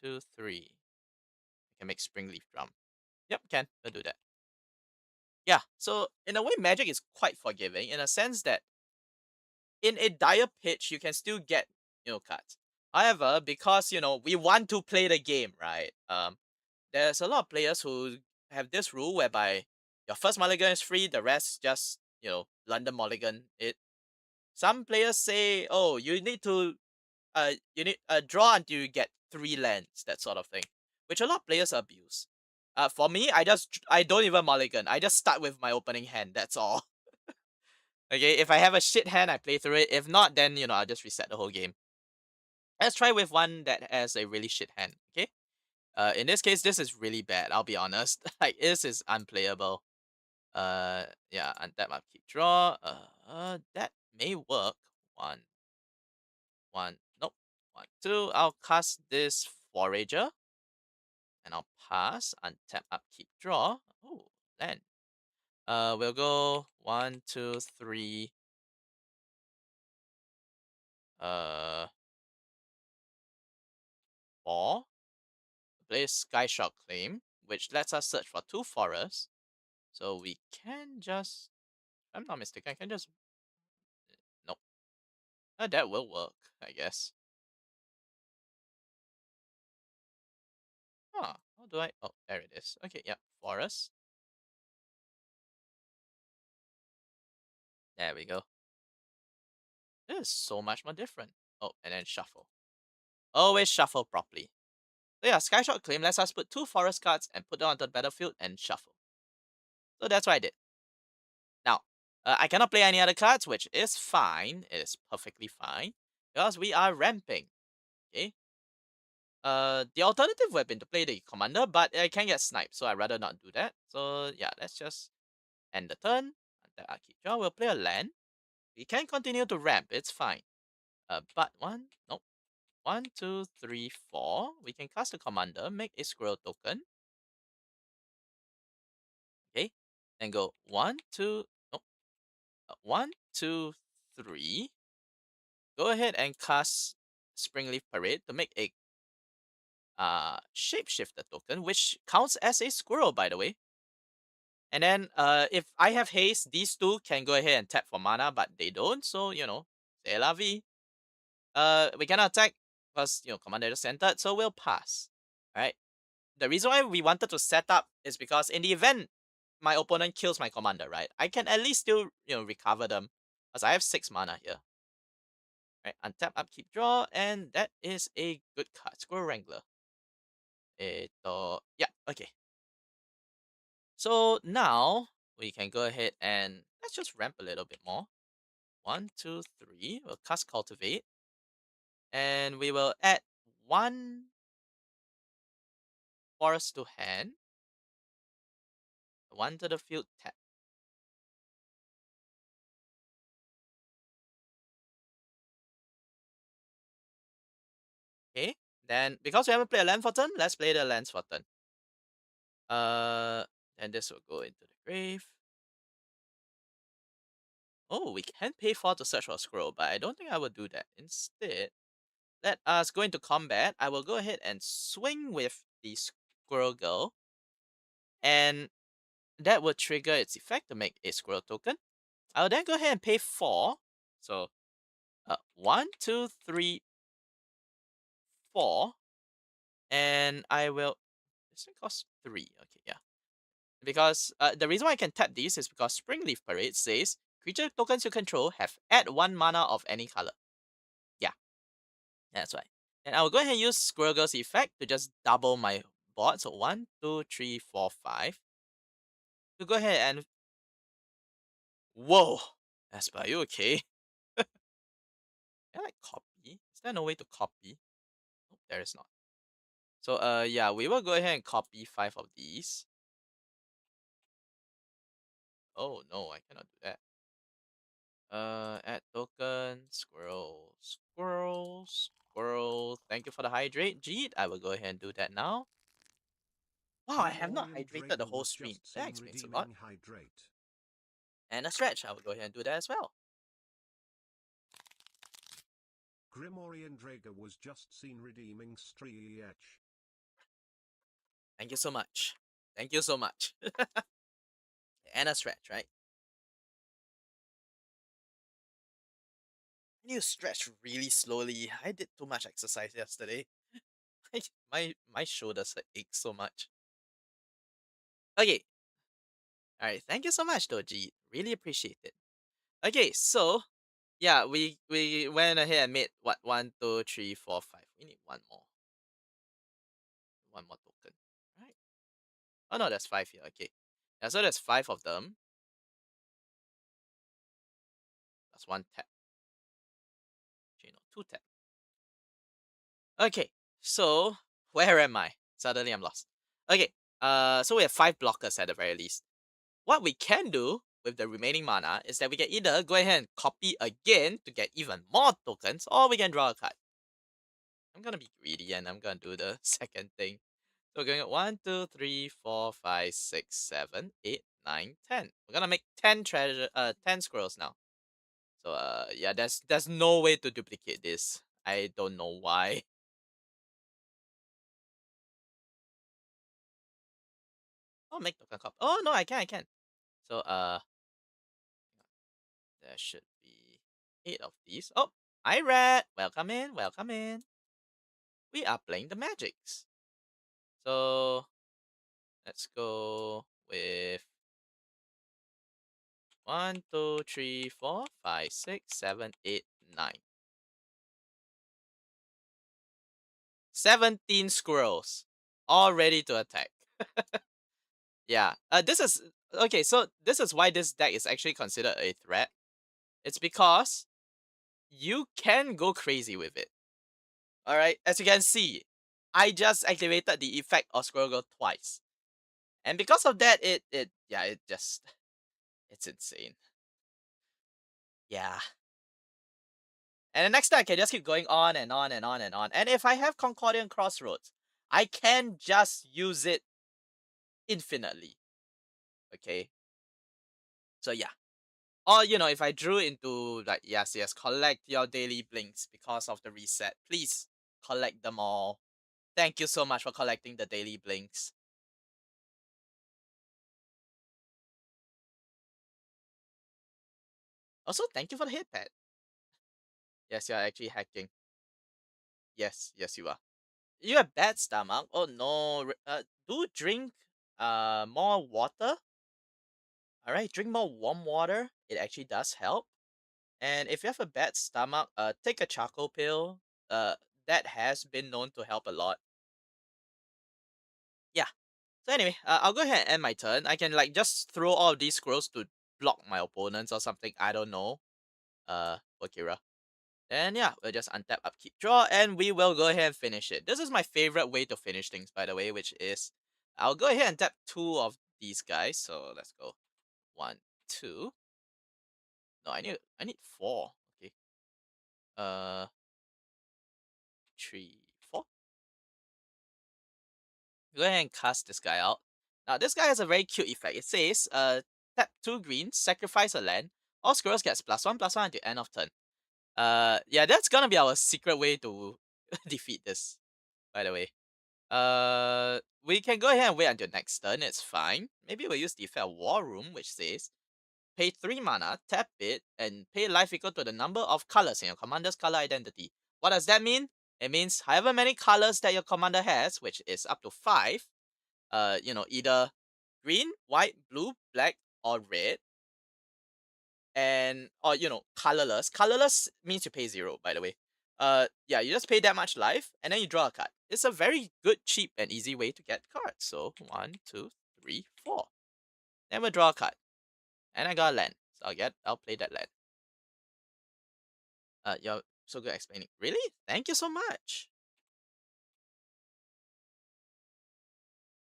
2, 3. I can make Springleaf Drum. Yep, can. I'll do that. Yeah, so in a way, Magic is quite forgiving in a sense that in a dire pitch, you can still get, cards. However, because, we want to play the game, right? There's a lot of players who have this rule whereby your first mulligan is free, the rest just, London mulligan it. Some players say, oh, you need draw until you get 3 lands, that sort of thing, which a lot of players abuse. For me, I don't even mulligan. I just start with my opening hand. That's all. Okay, if I have a shit hand, I play through it. If not, then I'll just reset the whole game. Let's try with one that has a really shit hand. Okay. In this case, this is really bad. I'll be honest. Like this is unplayable. Yeah, untap upkeep draw. That may work. One, one. Nope. 1, 2. I'll cast this forager. And I'll pass, untap, upkeep, draw. Oh, then. We'll go 1, 2, 3. Uh, 4. Play Skyshock Claim, which lets us search for 2 forests. So we can just, if I'm not mistaken, I can just, nope. That will work, I guess. Huh, how do I, oh, there it is. Okay, yeah, forest. There we go. This is so much more different. Oh, and then shuffle. Always shuffle properly. So yeah, Skyshot Claim lets us put 2 forest cards and put them onto the battlefield and shuffle. So that's what I did. Now, I cannot play any other cards, which is fine. It is perfectly fine. Because we are ramping. Okay? The alternative would have been to play the commander, but I can get sniped, so I'd rather not do that. So yeah, let's just end the turn. And I keep draw. We'll play a land. We can continue to ramp, it's fine. But nope. 1, 2, 3, 4. We can cast a commander, make a squirrel token. Okay. And go 1, 2, nope. 1, 2, 3. Go ahead and cast Springleaf Parade to make a shapeshifter token, which counts as a squirrel, by the way. And then if I have haste, these two can go ahead and tap for mana, but they don't, so c'est la vie. We cannot attack because commander is centered, so we'll pass. Alright. The reason why we wanted to set up is because in the event my opponent kills my commander, right? I can at least still, recover them. Because I have 6 mana here. Right, untap, upkeep, draw, and that is a good card. Squirrel Wrangler. Yeah, okay. So now we can go ahead and let's just ramp a little bit more. 1, 2, 3. We'll cast Cultivate. And we will add 1 forest to hand. 1 to the field tap. Okay. Then because we haven't played a land for turn, let's play the lands for turn. And this will go into the grave. Oh, we can pay 4 to search for a scroll, but I don't think I will do that. Instead, let us go into combat. I will go ahead and swing with the Squirrel Girl. And that will trigger its effect to make a squirrel token. I'll then go ahead and pay 4. So, 1, 2, 3, 4. And I will... This one costs 3. Okay, yeah. Because the reason why I can tap these is because Springleaf Parade says creature tokens you control have add 1 mana of any color. Yeah, that's right. And I will go ahead and use Squirrel Girl's effect to just double my board. So 1, 2, 3, 4, 5. To go ahead and whoa, Espa, you okay? Can I copy? Is there no way to copy? Nope, there is not. So yeah, we will go ahead and copy 5 of these. Oh no, I cannot do that. Add token, squirrel, squirrel, squirrel. Thank you for the hydrate, Jeet. I will go ahead and do that now. Wow, I have not hydrated the whole stream. That explains a lot. And a stretch, I will go ahead and do that as well. Grimorian Drager was just seen redeeming Stretch. Thank you so much. Thank you so much. And a stretch, right? I need to stretch really slowly. I did too much exercise yesterday. my shoulders ache so much. Okay. Alright, thank you so much, Doji. Really appreciate it. Okay, so yeah, we went ahead and made what 1, 2, 3, 4, 5. We need one more. One more token. Right. Oh no, there's 5 here. Okay. Yeah, so there's 5 of them. That's 1 tap. Okay, no, 2 tap. Okay, so where am I? Suddenly I'm lost. Okay, so we have 5 blockers at the very least. What we can do with the remaining mana is that we can either go ahead and copy again to get even more tokens, or we can draw a card. I'm gonna be greedy and I'm gonna do the second thing. So we're going at 1, 2, 3, 4, 5, 6, 7, 8, 9, 10. We're gonna make 10 10 squirrels now. So yeah, there's no way to duplicate this. I don't know why. Oh, make token copy. Oh no, I can. So there should be 8 of these. Oh, hi Red. Welcome in. Welcome in. We are playing the magics. So let's go with 1, 2, 3, 4, 5, 6, 7, 8, 9. 17 squirrels. All ready to attack. Yeah. This is okay, so this is why this deck is actually considered a threat. It's because you can go crazy with it. Alright, as you can see, I just activated the effect of Squirrel Girl twice. And because of that, it just it's insane. Yeah. And the next time I can just keep going on and on and on and on. And if I have Concordian Crossroads, I can just use it infinitely. Okay. So yeah. Or if I drew into like yes, collect your daily blinks because of the reset. Please collect them all. Thank you so much for collecting the daily blinks. Also, thank you for the hit pad. Yes, you are actually hacking. Yes, you are. You have bad stomach. Oh no. Do drink more water. Alright, drink more warm water. It actually does help. And if you have a bad stomach, take a charcoal pill. That has been known to help a lot. Yeah. So anyway, I'll go ahead and end my turn. I can like just throw all of these scrolls to block my opponents or something. I don't know. Akira. And yeah, we'll just untap, upkeep, draw, and we will go ahead and finish it. This is my favorite way to finish things, by the way, which is I'll go ahead and tap 2 of these guys. So let's go. 1, 2. No, I need 4. Okay. Uh, 3, 4. Go ahead and cast this guy out. Now this guy has a very cute effect. It says tap 2 greens, sacrifice a land. All squirrels gets +1/+1 until end of turn. Yeah, that's gonna be our secret way to defeat this, by the way. We can go ahead and wait until next turn, it's fine. Maybe we'll use the effect of War Room, which says pay 3 mana, tap it, and pay life equal to the number of colors in your commander's color identity. What does that mean? It means however many colors that your commander has, which is up to 5, either green, white, blue, black, or red. And or colorless. Colorless means you pay 0, by the way. Yeah, you just pay that much life, and then you draw a card. It's a very good, cheap, and easy way to get cards. So 1, 2, 3, 4. Then we'll draw a card, and I got a land. So I'll play that land. You're so good at explaining. Really? Thank you so much.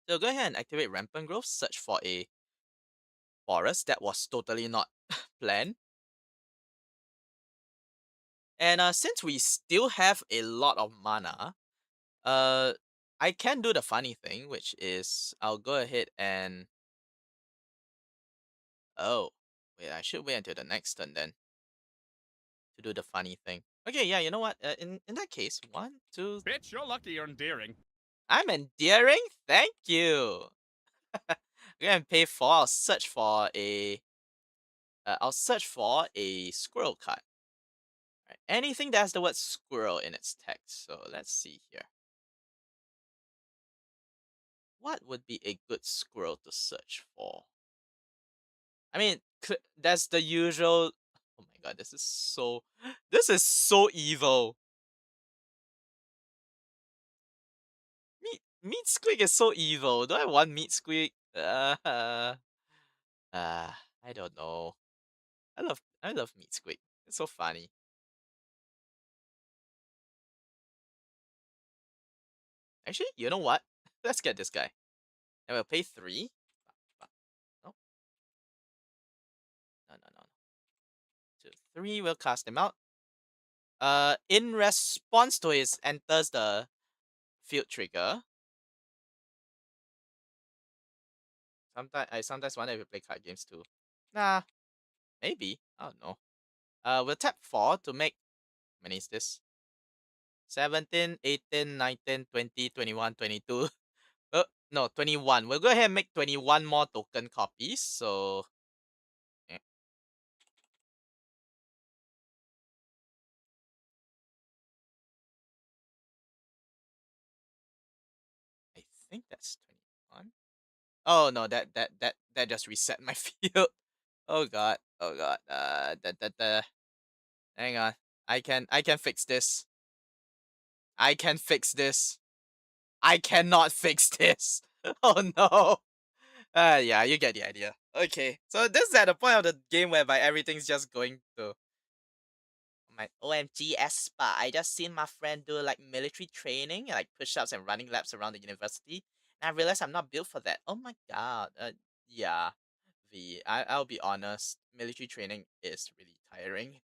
So go ahead and activate Rampant Growth. Search for a forest that was totally not planned. And since we still have a lot of mana, uh, I can do the funny thing, which is I'll go ahead and oh wait, I should wait until the next turn then to do the funny thing. Okay, yeah, you know what? In that case, 1, 2. Bitch, you're lucky you're endearing. I'm endearing. Thank you. I'm gonna pay 4. I'll search for a squirrel card. Right. Anything that has the word squirrel in its text. So let's see here. What would be a good squirrel to search for? I mean, that's the usual. Oh my god, this is so evil. Meat squig is so evil. Do I want meat squig? I don't know. I love meat squig. It's so funny. Actually, you know what? Let's get this guy. And we'll pay 3. No, no, no, no. 2, 3. We'll cast him out. In response to his enters the field trigger. I sometimes wonder if we play card games too. Nah, maybe. I don't know. We'll tap 4 to make. How many is this? 17, 18, 19, 20, 21, 22. No, 21. We'll go ahead and make 21 more token copies. So, eh, I think that's 21. Oh no, that just reset my field. Oh god. Oh god. Hang on. I can fix this. I can fix this. I cannot fix this. Oh no. Yeah, you get the idea. Okay, so this is at the point of the game whereby everything's just going to my OMG Espa. I just seen my friend do like military training, like push-ups and running laps around the university, and I realized I'm not built for that. Oh my god. Yeah. I'll be honest, military training is really tiring.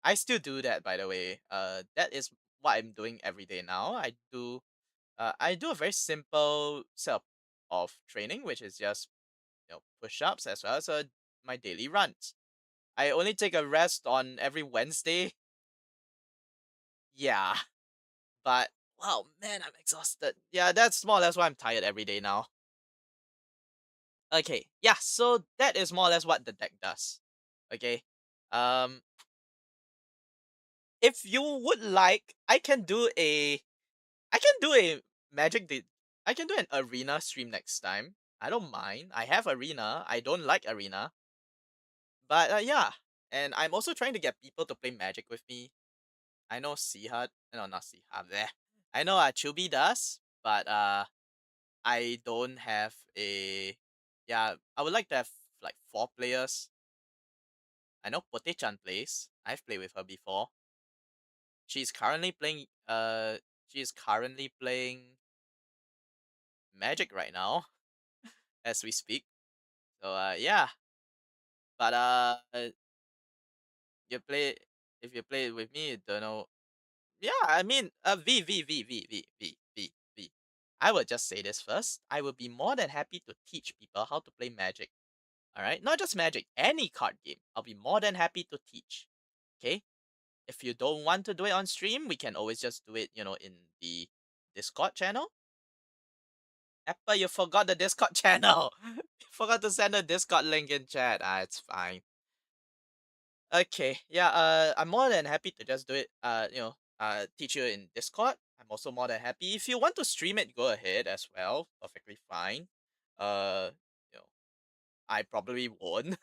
I still do that, by the way. That is what I'm doing every day now. I do a very simple set of training, which is just push-ups as well as my daily runs. I only take a rest on every Wednesday. Yeah, but wow, man, I'm exhausted. Yeah, that's more or less why I'm tired every day now. Okay, yeah, so that is more or less what the deck does. Okay, um, if you would like, I can do a magic. I can do an arena stream next time. I don't mind. I have arena. I don't like arena, but yeah. And I'm also trying to get people to play magic with me. I know Sihad, no, not Sihad. There. I know Chubi does, but I don't have a. Yeah, I would like to have like 4 players. I know Pote-chan plays. I've played with her before. She's currently playing. She's currently playing Magic right now as we speak. So yeah, but you play if you play with me, you don't know. Yeah, I mean, V. I will just say this first. I will be more than happy to teach people how to play Magic. All right, not just Magic, any card game. I'll be more than happy to teach. Okay, if you don't want to do it on stream, we can always just do it, in the Discord channel. Apple, you forgot the Discord channel. You forgot to send the Discord link in chat. It's fine. Okay, yeah, I'm more than happy to just do it, teach you in Discord. I'm also more than happy. If you want to stream it, go ahead as well. Perfectly fine. Uh, you know, I probably won't.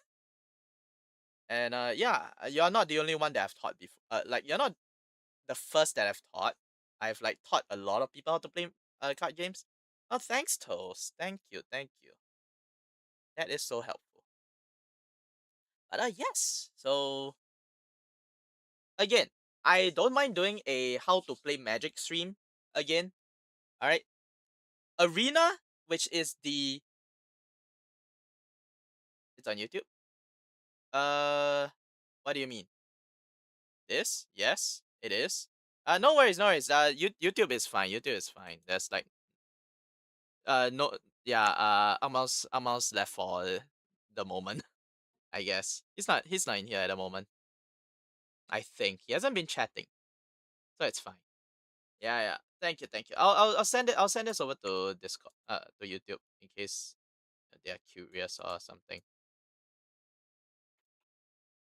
And yeah, you're not the only one that I've taught before. Like you're not the first that I've taught. I've like taught a lot of people how to play card games. Oh, thanks, Toast. Thank you, thank you. That is so helpful. But yes. So again, I don't mind doing a how to play Magic stream again. All right, Arena, which is the it's on YouTube. Uh, what do you mean? This? Yes, it is. No worries, no worries. YouTube is fine. YouTube is fine. There's like no, yeah. Almost left for the moment. I guess he's not in here at the moment. I think he hasn't been chatting, so it's fine. Yeah, yeah. Thank you, thank you. I'll send it. I'll send this over to Discord, to YouTube in case they are curious or something.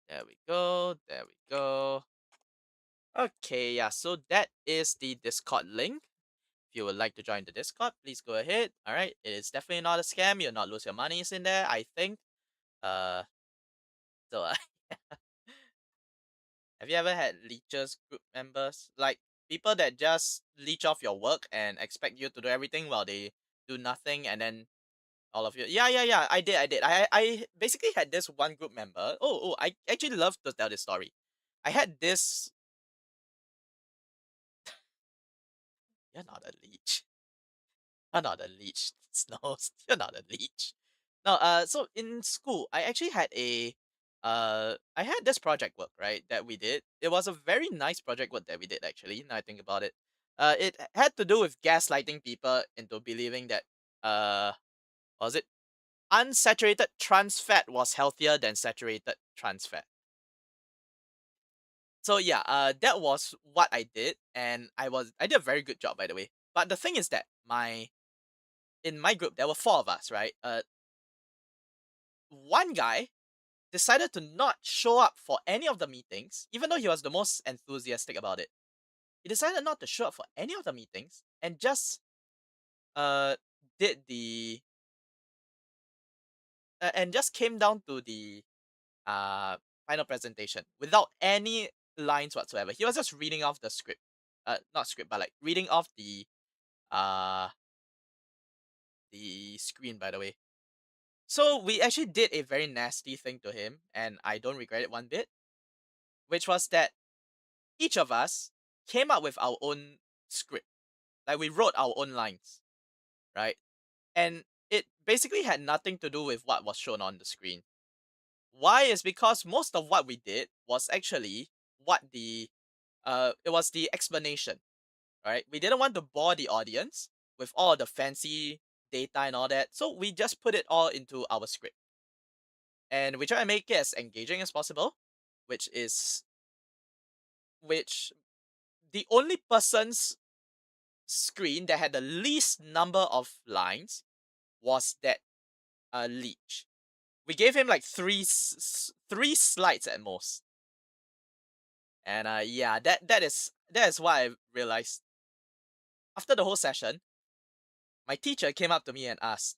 There we go. There we go. Okay, yeah. So that is the Discord link. If you would like to join the Discord, please go ahead. All right, it is definitely not a scam. You'll not lose your monies in there. I think. Uh, so have you ever had leeches group members like people that just leech off your work and expect you to do everything while they do nothing, and then all of you? Yeah, yeah, yeah. I did. I did. I basically had this one group member. I actually love to tell this story. I had this. You're not a leech. You're not a leech. Snows. You're not a leech. No, so in school, I actually had I had this project work, right, that we did. It was a very nice project work that we did, actually, now I think about it. It had to do with gaslighting people into believing that, what was it? Unsaturated trans fat was healthier than saturated trans fat. So yeah, that was what I did, and I did a very good job, by the way. But the thing is that in my group there were four of us, right? One guy decided to not show up for any of the meetings, even though he was the most enthusiastic about it. He decided not to show up for any of the meetings and just uh did the and just came down to the uh final presentation without any lines whatsoever. He was just reading off the script. Not script, but like reading off uh the screen, by the way. So we actually did a very nasty thing to him, and I don't regret it one bit, which was that each of us came up with our own script. Like we wrote our own lines, right? And it basically had nothing to do with what was shown on the screen. Why is because most of what we did was actually what the it was the explanation, right? We didn't want to bore the audience with all the fancy data and all that, so we just put it all into our script. And we try to make it as engaging as possible, which is which the only person's screen that had the least number of lines was that leech. We gave him like three slides at most, and yeah, that is what I realized after the whole session. My teacher came up to me and asked,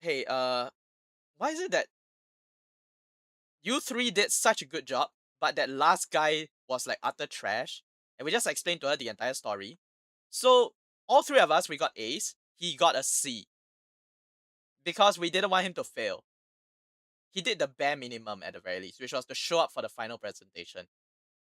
"Hey, why is it that you three did such a good job, but that last guy was like utter trash?" And we just explained to her the entire story. So all three of us we got A's. He got a C because we didn't want him to fail. He did the bare minimum at the very least, which was to show up for the final presentation.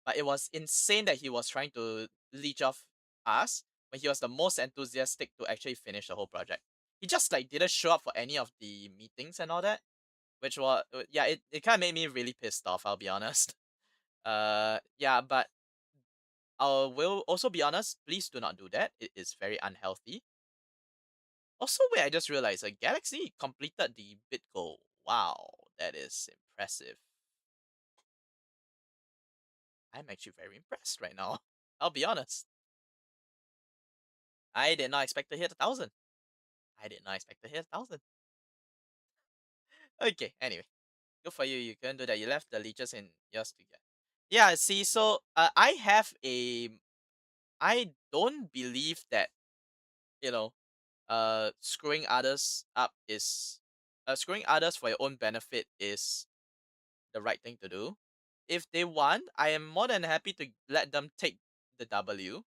But it was insane that he was trying to leech off us when he was the most enthusiastic to actually finish the whole project. He just like didn't show up for any of the meetings and all that, which was yeah, it kind of made me really pissed off. I'll be honest. Yeah, but I will also be honest. Please do not do that. It is very unhealthy. Also, wait, I just realized a Galaxy completed the bit goal. Wow, that is impressive. I'm actually very impressed right now. I'll be honest. I did not expect to hit 1,000. I did not expect to hit 1,000. Okay, anyway. Good for you. You can do that. You left the leeches in yours to get. Yeah, see, so I don't believe that, you know, screwing others up is screwing others for your own benefit is the right thing to do. If they want, I am more than happy to let them take the W,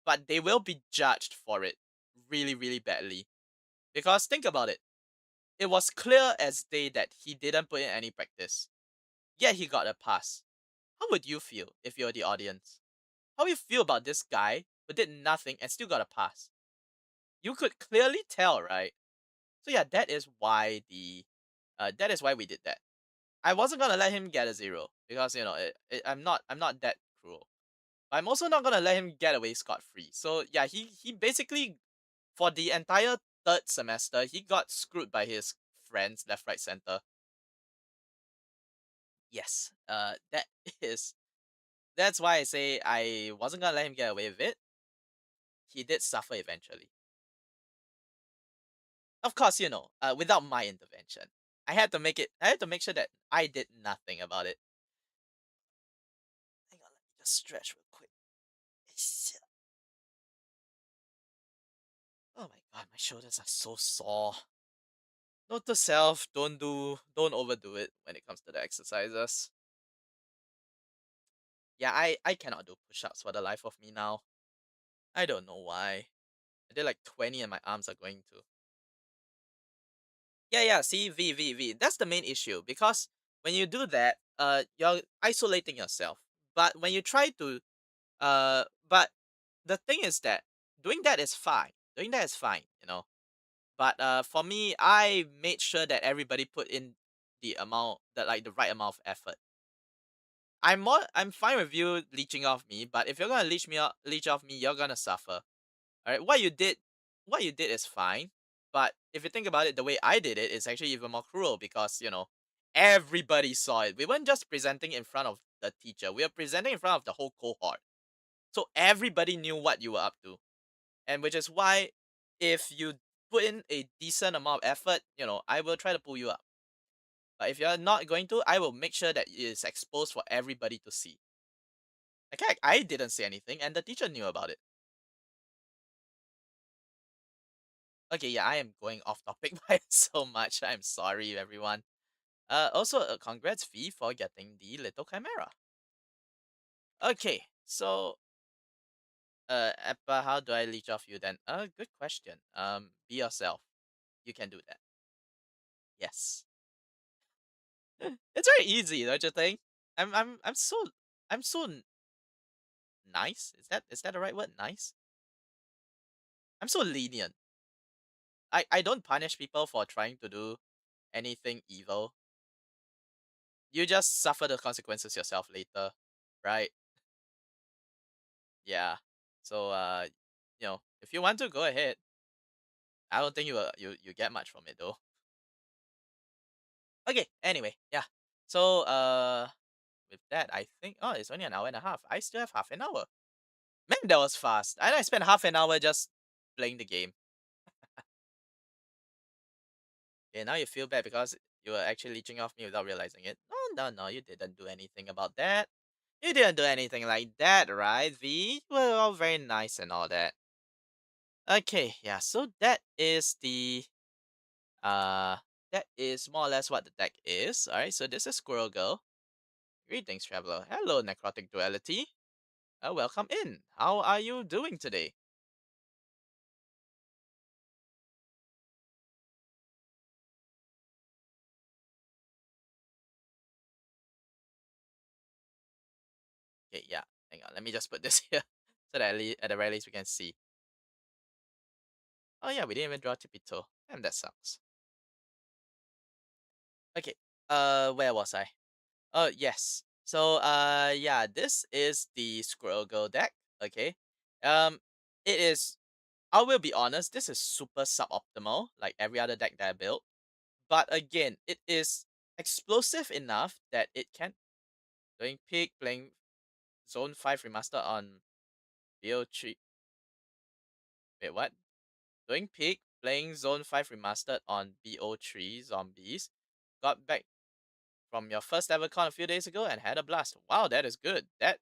but they will be judged for it really, really badly. Because think about it. It was clear as day that he didn't put in any practice. Yet he got a pass. How would you feel if you're the audience? How would you feel about this guy who did nothing and still got a pass? You could clearly tell, right? So yeah, that is why we did that. I wasn't gonna let him get a zero because I'm not that cruel. But I'm also not gonna let him get away scot free. So yeah, he basically for the entire third semester he got screwed by his friends left, right, center. Yes, is that's why I say I wasn't gonna let him get away with it. He did suffer eventually. Of course, without my intervention. I had to make sure that I did nothing about it. Hang on, let me just stretch real quick. Oh my god, my shoulders are so sore. Note to self, don't overdo it when it comes to the exercises. Yeah, I cannot do push-ups for the life of me now. I don't know why. I did like 20 and my arms are going to. Yeah, see, V. That's the main issue because when you do that, you're isolating yourself. But when you try to, but the thing is that doing that is fine. Doing that is fine, But for me, I made sure that everybody put in the right amount of effort. I'm fine with you leeching off me, but if you're gonna leech off me, you're gonna suffer. Alright, what you did is fine, but if you think about it, the way I did it is actually even more cruel because everybody saw it. We weren't just presenting in front of the teacher; we were presenting in front of the whole cohort, so everybody knew what you were up to, and which is why if you put in a decent amount of effort, I will try to pull you up. But if you're not going to, I will make sure that it is exposed for everybody to see. Okay, I didn't say anything, and the teacher knew about it. Okay, yeah, I am going off topic by so much. I'm sorry, everyone. Also, congrats, V, for getting the little chimera. Okay, so, Appa, how do I leech off you then? Good question. Be yourself. You can do that. Yes. It's very easy, don't you think? I'm so nice. Is that the right word? Nice. I'm so lenient. I don't punish people for trying to do anything evil. You just suffer the consequences yourself later, right? Yeah. So if you want to go ahead, I don't think you get much from it though. Okay. Anyway, yeah. So with that, I think it's only an hour and a half. I still have half an hour. Man, that was fast. And I spent half an hour just playing the game. Okay, now you feel bad because you were actually leeching off me without realizing it. No, you didn't do anything about that. You didn't do anything like that, right, V? We're all very nice and all that. Okay, yeah, so uh that is more or less what the deck is. Alright, so this is Squirrel Girl. Greetings, traveler. Hello, Necrotic Duality. Welcome in. How are you doing today? Okay, yeah. Hang on, let me just put this here so that at the very least we can see. Oh yeah, we didn't even draw Tipito. And that sucks. Okay. Where was I? Oh yes. So yeah, this is the Squirrel Girl deck. Okay. Um it is I will be honest, this is super suboptimal, like every other deck that I built. But again, it is explosive enough that it can doing peak, playing Zone 5 remaster on BO3. Wait, what? Doing peak, playing Zone 5 remastered on BO3 zombies. Got back from your first ever con a few days ago and had a blast. Wow, that is good. That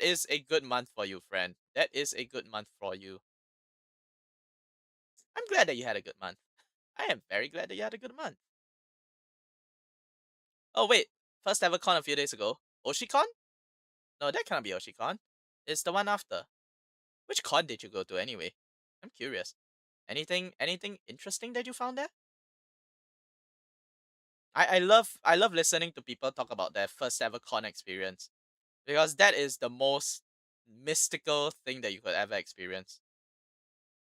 is a good month for you, friend. That is a good month for you. I'm glad that you had a good month. I am very glad that you had a good month. Oh wait, first ever con a few days ago. Oshicon? No, that cannot be Oshicon. It's the one after. Which con did you go to anyway? I'm curious. Anything interesting that you found there? I love listening to people talk about their first ever con experience because that is the most mystical thing that you could ever experience.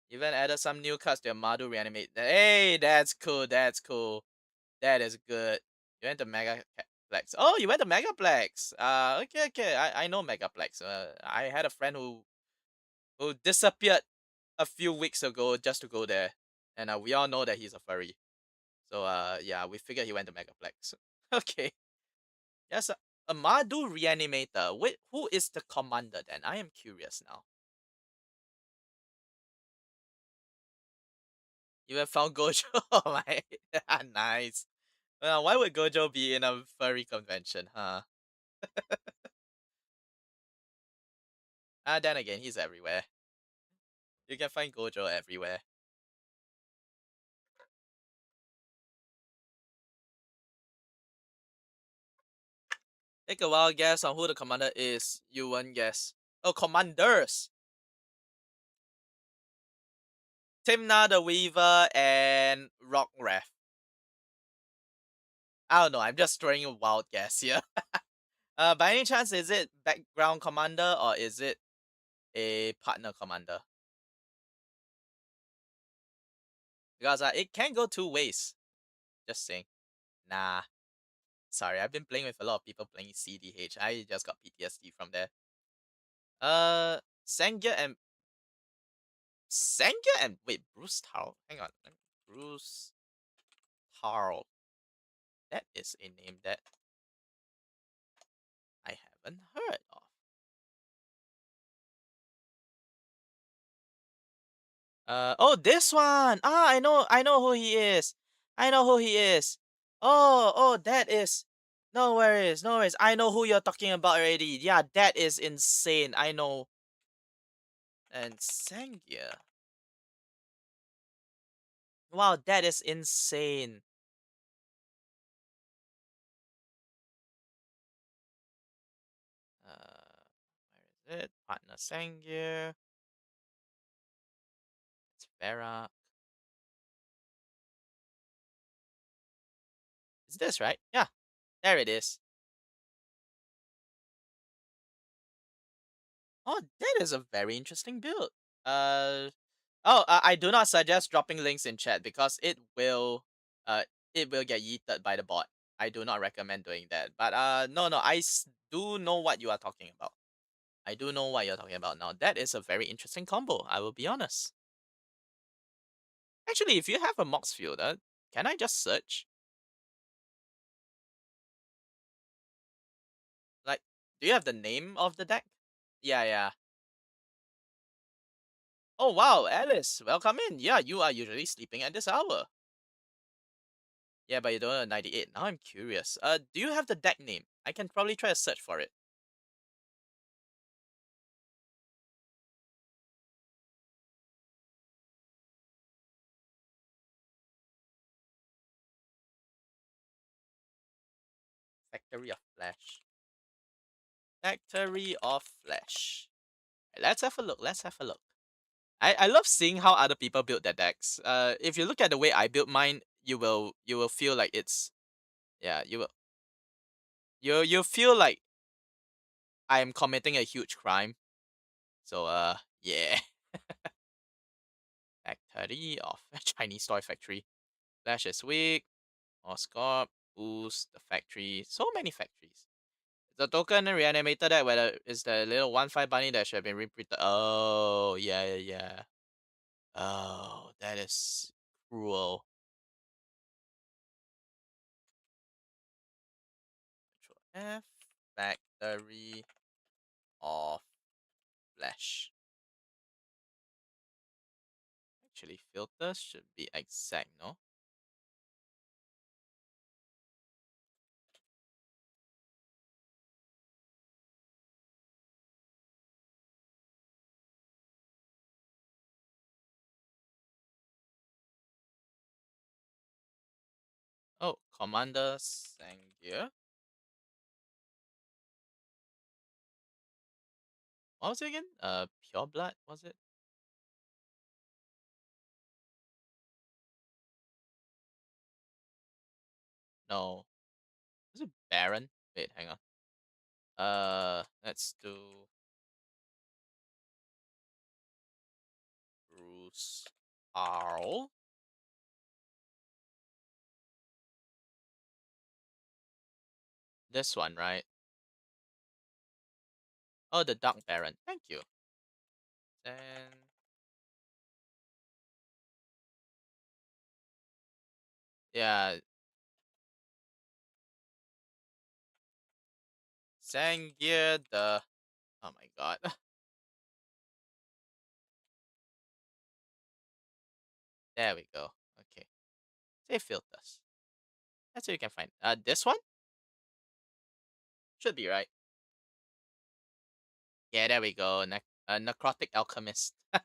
Even added some new cards to your Madu reanimate. Hey, that's cool. That's cool. That is good. You went to Megaplex. Oh, you went to Megaplex. Okay, okay. I know Megaplex. I had a friend who disappeared a few weeks ago just to go there, and we all know that he's a furry. So yeah, we figured he went to Megaplex. Okay. Yes, a Madu reanimator. Wait, who is the commander then? I am curious now. You have found Gojo. Oh my, nice. Why would Gojo be in a furry convention, huh? Then again, he's everywhere. You can find Gojo everywhere. Take a wild guess on who the commander is. You won't guess. Oh, commanders. Timna the Weaver and Rockwrath. I don't know. I'm just throwing a wild guess here. By any chance, is it background commander or is it a partner commander? Because it can go two ways. Just saying. Nah. Sorry, I've been playing with a lot of people playing CDH. I just got PTSD from there. Sangya and wait, Bruce Tarl. Hang on. Bruce Tarl. That is a name that I haven't heard of. Oh, this one. Ah, I know who he is. I know who he is. Oh, that is. No worries, no worries. I know who you're talking about already. Yeah, that is insane. I know. And Sangya. Wow, that is insane. Where is it? Partner Sangya. It's Vera. Is this right? Yeah, there it is. Oh, that is a very interesting build. Uh, I do not suggest dropping links in chat because uh, it will get yeeted by the bot. I do not recommend doing that. But no, no, do know what you are talking about. I do know what you're talking about now. That is a very interesting combo. I will be honest. Actually, if you have a Mox Fielder, can I just search? Like, do you have the name of the deck? Yeah, yeah. Oh wow, Alice, welcome in. Yeah, you are usually sleeping at this hour. Yeah, but you don't have 98. Now I'm curious. Do you have the deck name? I can probably try to search for it. Factory of Flash. Factory of Flash. Let's have a look. Let's have a look. I love seeing how other people build their decks. If you look at the way I build mine, you will feel like it's yeah you feel like I am committing a huge crime. So yeah. Factory of Chinese toy factory. Flash is weak. Oscorp, Boost, the factory. So many factories. The token reanimated that whether it's the little 1-5 bunny that should have been reprinted. Oh, yeah, yeah, yeah. Oh, that is cruel. Control F. Factory of Flash. Actually, filters should be exact, no? Oh, Commander Sangir. what was it again? Pure Blood, was it? No. Was it Baron? Wait, hang on. Let's do Bruce Arl. This one, right? Oh, the Dark Baron. Thank you. Then yeah, Zangier the. Oh my god. There we go. Okay. Save filters. That's what you can find. This one should be right. Yeah, there we go. Necrotic Alchemist. All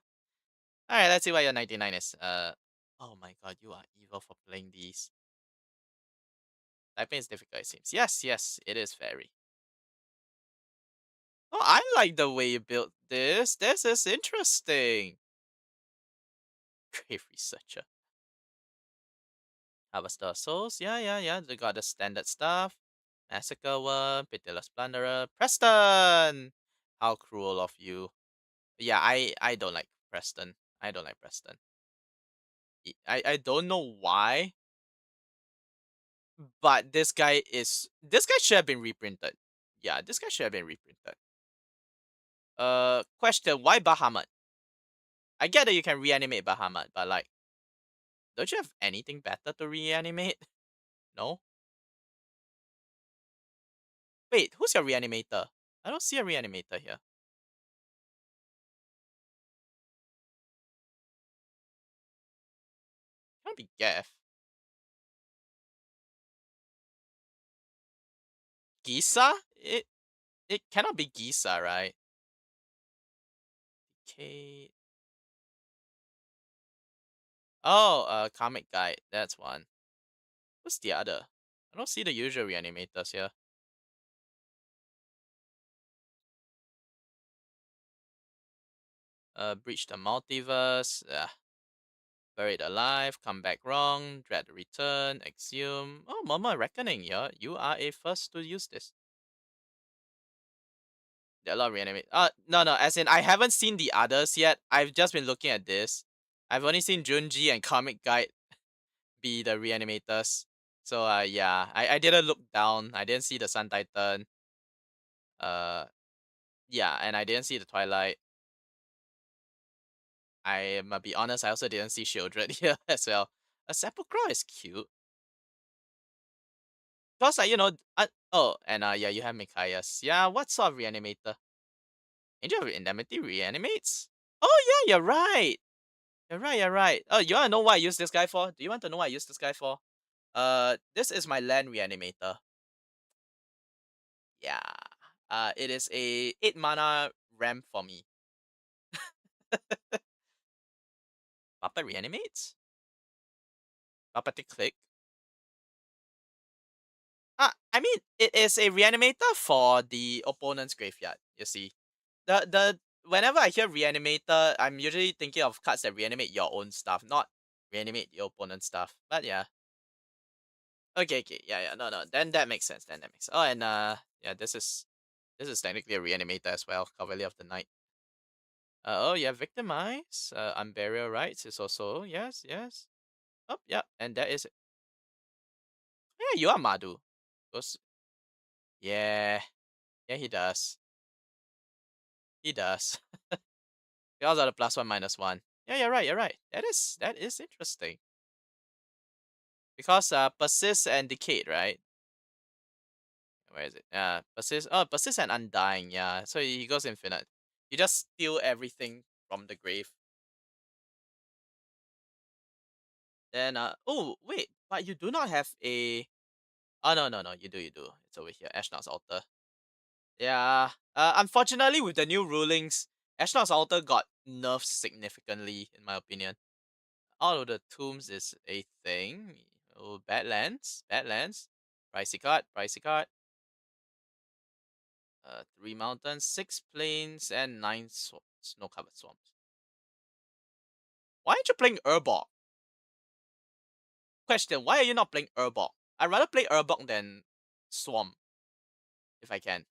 right, let's see what your 99 is. Oh my god, you are evil for playing these. Typing is difficult, it seems. Yes, yes, it is very. Oh, I like the way you built this. This is interesting. Grave Researcher. Harvester of Souls. Yeah, yeah, yeah. They got the standard stuff. Massacre Worm, Pitiless Plunderer. Preston! How cruel of you. Yeah, I don't like Preston. I don't like Preston. I don't know why, but this guy should have been reprinted. Yeah, this guy should have been reprinted. Question: why Bahamut? I get that you can reanimate Bahamut, but like, don't you have anything better to reanimate? No. Wait, who's your reanimator? I don't see a reanimator here. Can't be Geth. Gisa? It cannot be Gisa, right? Okay. Oh, comic guide. That's one. What's the other? I don't see the usual reanimators here. Breach the multiverse. Buried alive. Come back wrong. Dread the return. Exhume. Oh, Mama Reckoning. Yeah, you are a first to use this. There are a lot of reanimate. No, no. As in, I haven't seen the others yet. I've just been looking at this. I've only seen Junji and Comic Guide be the reanimators. So yeah, I didn't look down. I didn't see the Sun Titan. Uh, yeah, and I didn't see the Twilight. I'm gonna be honest. I also didn't see Shieldred here as well. A Sepulchre is cute. Plus, oh, and yeah, you have Micaiah's. Yeah, what sort of reanimator? Angel of Indemnity reanimates? Oh yeah, you're right. You're right. You're right. Oh, you wanna know what I use this guy for? Do you want to know what I use this guy for? This is my land reanimator. Yeah. It is a 8 mana ramp for me. Puppet reanimates? Puppet click? I mean, it is a reanimator for the opponent's graveyard, you see. The Whenever I hear reanimator, I'm usually thinking of cards that reanimate your own stuff, not reanimate your opponent's stuff. But yeah. Okay, okay, yeah, yeah, no, no. Then that makes sense. Then that makes sense. Oh, and yeah, this is technically a reanimator as well. Cavalier of the Night. Oh yeah, victimize. Unburial rights is also yes, yes. Oh yeah, and that is yeah. You are Madu. Those yeah, yeah. He does. He does. Because of the +1/-1. Yeah, you're right. You're right. That is interesting. Because persist and decay, right? Where is it? Persist. Oh, persist and undying. Yeah. So he goes infinite. You just steal everything from the grave. Then oh wait, but you do not have a. Oh no, no, no. You do. It's over here. Ashnod's altar. Yeah. Unfortunately, with the new rulings, Ashnod's altar got nerfed significantly, in my opinion. All of the tombs is a thing. Oh, Badlands. Badlands. Pricey card. Pricey card. 3 mountains, 6 plains, and 9 snow-covered swamps. Why aren't you playing Urbok? Question, why are you not playing Urbok? I'd rather play Urbok than Swamp, if I can.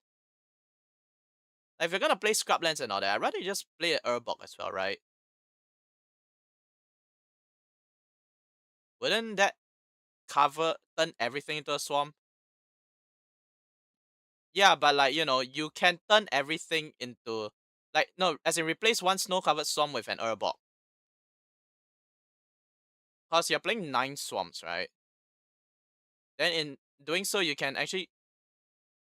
Like, if you're gonna play Scrublands and all that, I'd rather you just play Urbok as well, right? Wouldn't that turn everything into a swamp? Yeah, but like, you can turn everything into, like, no, as in replace one snow-covered swamp with an Urbok. Because you're playing 9 swamps, right? Then in doing so, you can actually...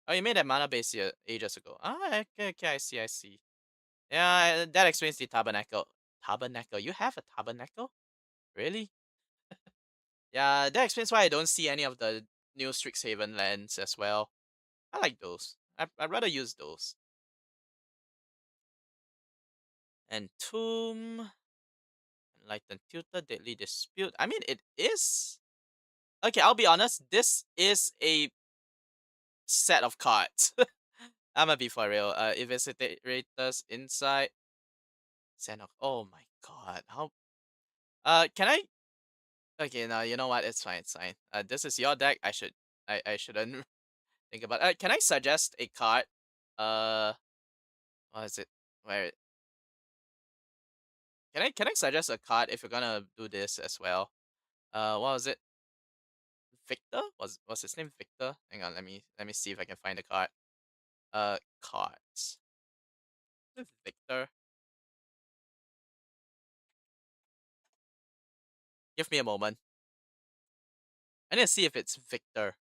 Oh, you made that mana base here ages ago. Ah, okay, I see. Yeah, that explains the tabernacle. Tabernacle? You have a tabernacle? Really? Yeah, that explains why I don't see any of the new Strixhaven lands as well. I like those. I'd rather use those. And Tomb, Enlightened Tutor, Deadly Dispute. I mean, it is... Okay, I'll be honest. This is a set of cards. I'm gonna be for real. Eviscerators, Insight, Xenok. Oh my god. How... can I... Okay, now you know what? It's fine. This is your deck. I shouldn't think about. Can I suggest a card? Uh, what is it? Where... Can I suggest a card if you're gonna do this as well? What was it? Victor? Was his name Victor? Hang on, let me see if I can find the card. Cards. Victor. Give me a moment. I need to see if it's Victor.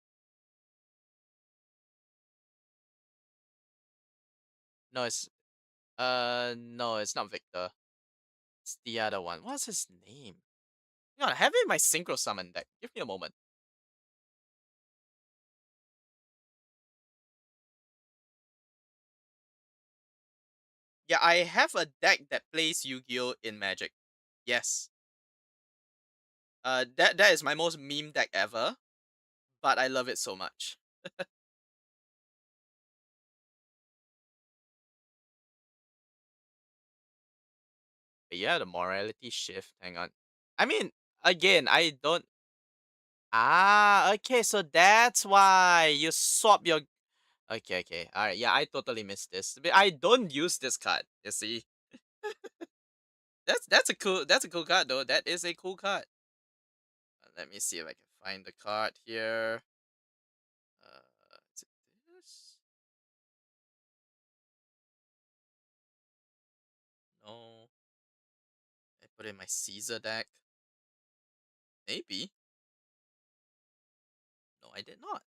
No, it's not Victor. It's the other one. What's his name? Hang on, I have it in my synchro summon deck. Give me a moment. Yeah, I have a deck that plays Yu-Gi-Oh in Magic. Yes. That is my most meme deck ever, but I love it so much. But yeah, the morality shift. Hang on. I mean, again, I don't... Ah, okay, so that's why you swap your... Okay. Alright, yeah, I totally missed this. But I don't use this card, you see. That's a cool card though. That is a cool card. Let me see if I can find the card here. Is it this? No. I put in my Caesar deck. Maybe. No, I did not.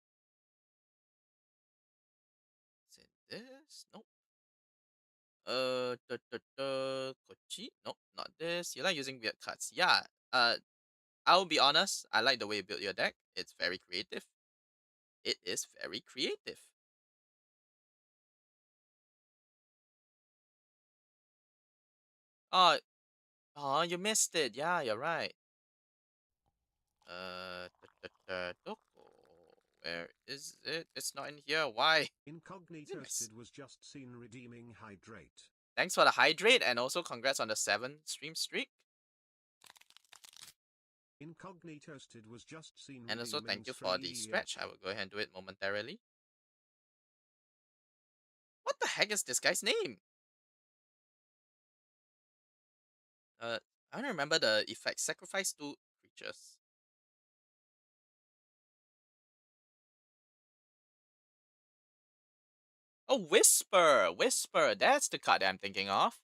Is it this? Nope. Kochi? Nope, not this. You like using weird cards. Yeah. I'll be honest. I like the way you build your deck. It's very creative. It is very creative. Oh, you missed it. Yeah, you're right. Where is it? It's not in here. Why? Is it Incognitoasted was just seen redeeming hydrate. Thanks for the hydrate and also congrats on the 7 stream streak. Incognitoasted was just seen And also redeeming thank you for the 3. stretch. I will go ahead and do it momentarily. What the heck is this guy's name? I don't remember the effect. Sacrifice 2 creatures. Oh, Whisper! Whisper! That's the card that I'm thinking of.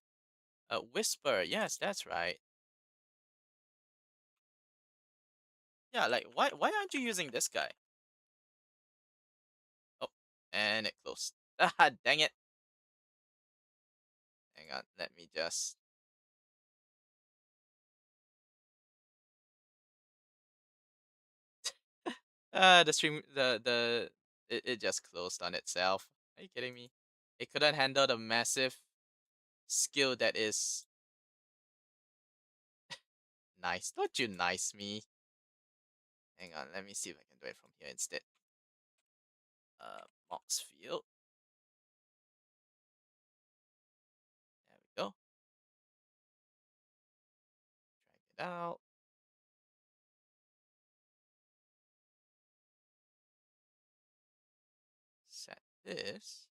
Whisper. Yes, that's right. Yeah, like, why aren't you using this guy? Oh, and it closed. Ah, dang it. Hang on, let me just... the stream, it just closed on itself. Are you kidding me? It couldn't handle the massive skill that is... Nice. Don't you nice me. Hang on, let me see if I can do it from here instead. Moxfield. it out. Set this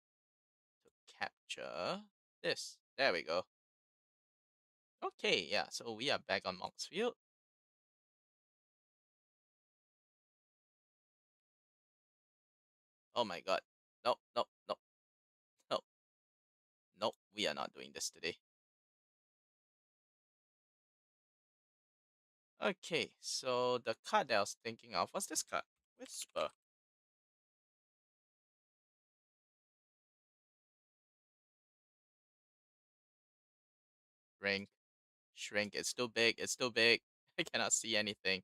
to capture this. There we go. Okay, yeah, so we are back on Monk's Field. Oh my god. Nope, nope, nope, nope, nope. We are not doing this today. Okay, so the card that I was thinking of was this card. Whisper. Shrink. Shrink. It's too big. It's too big. I cannot see anything.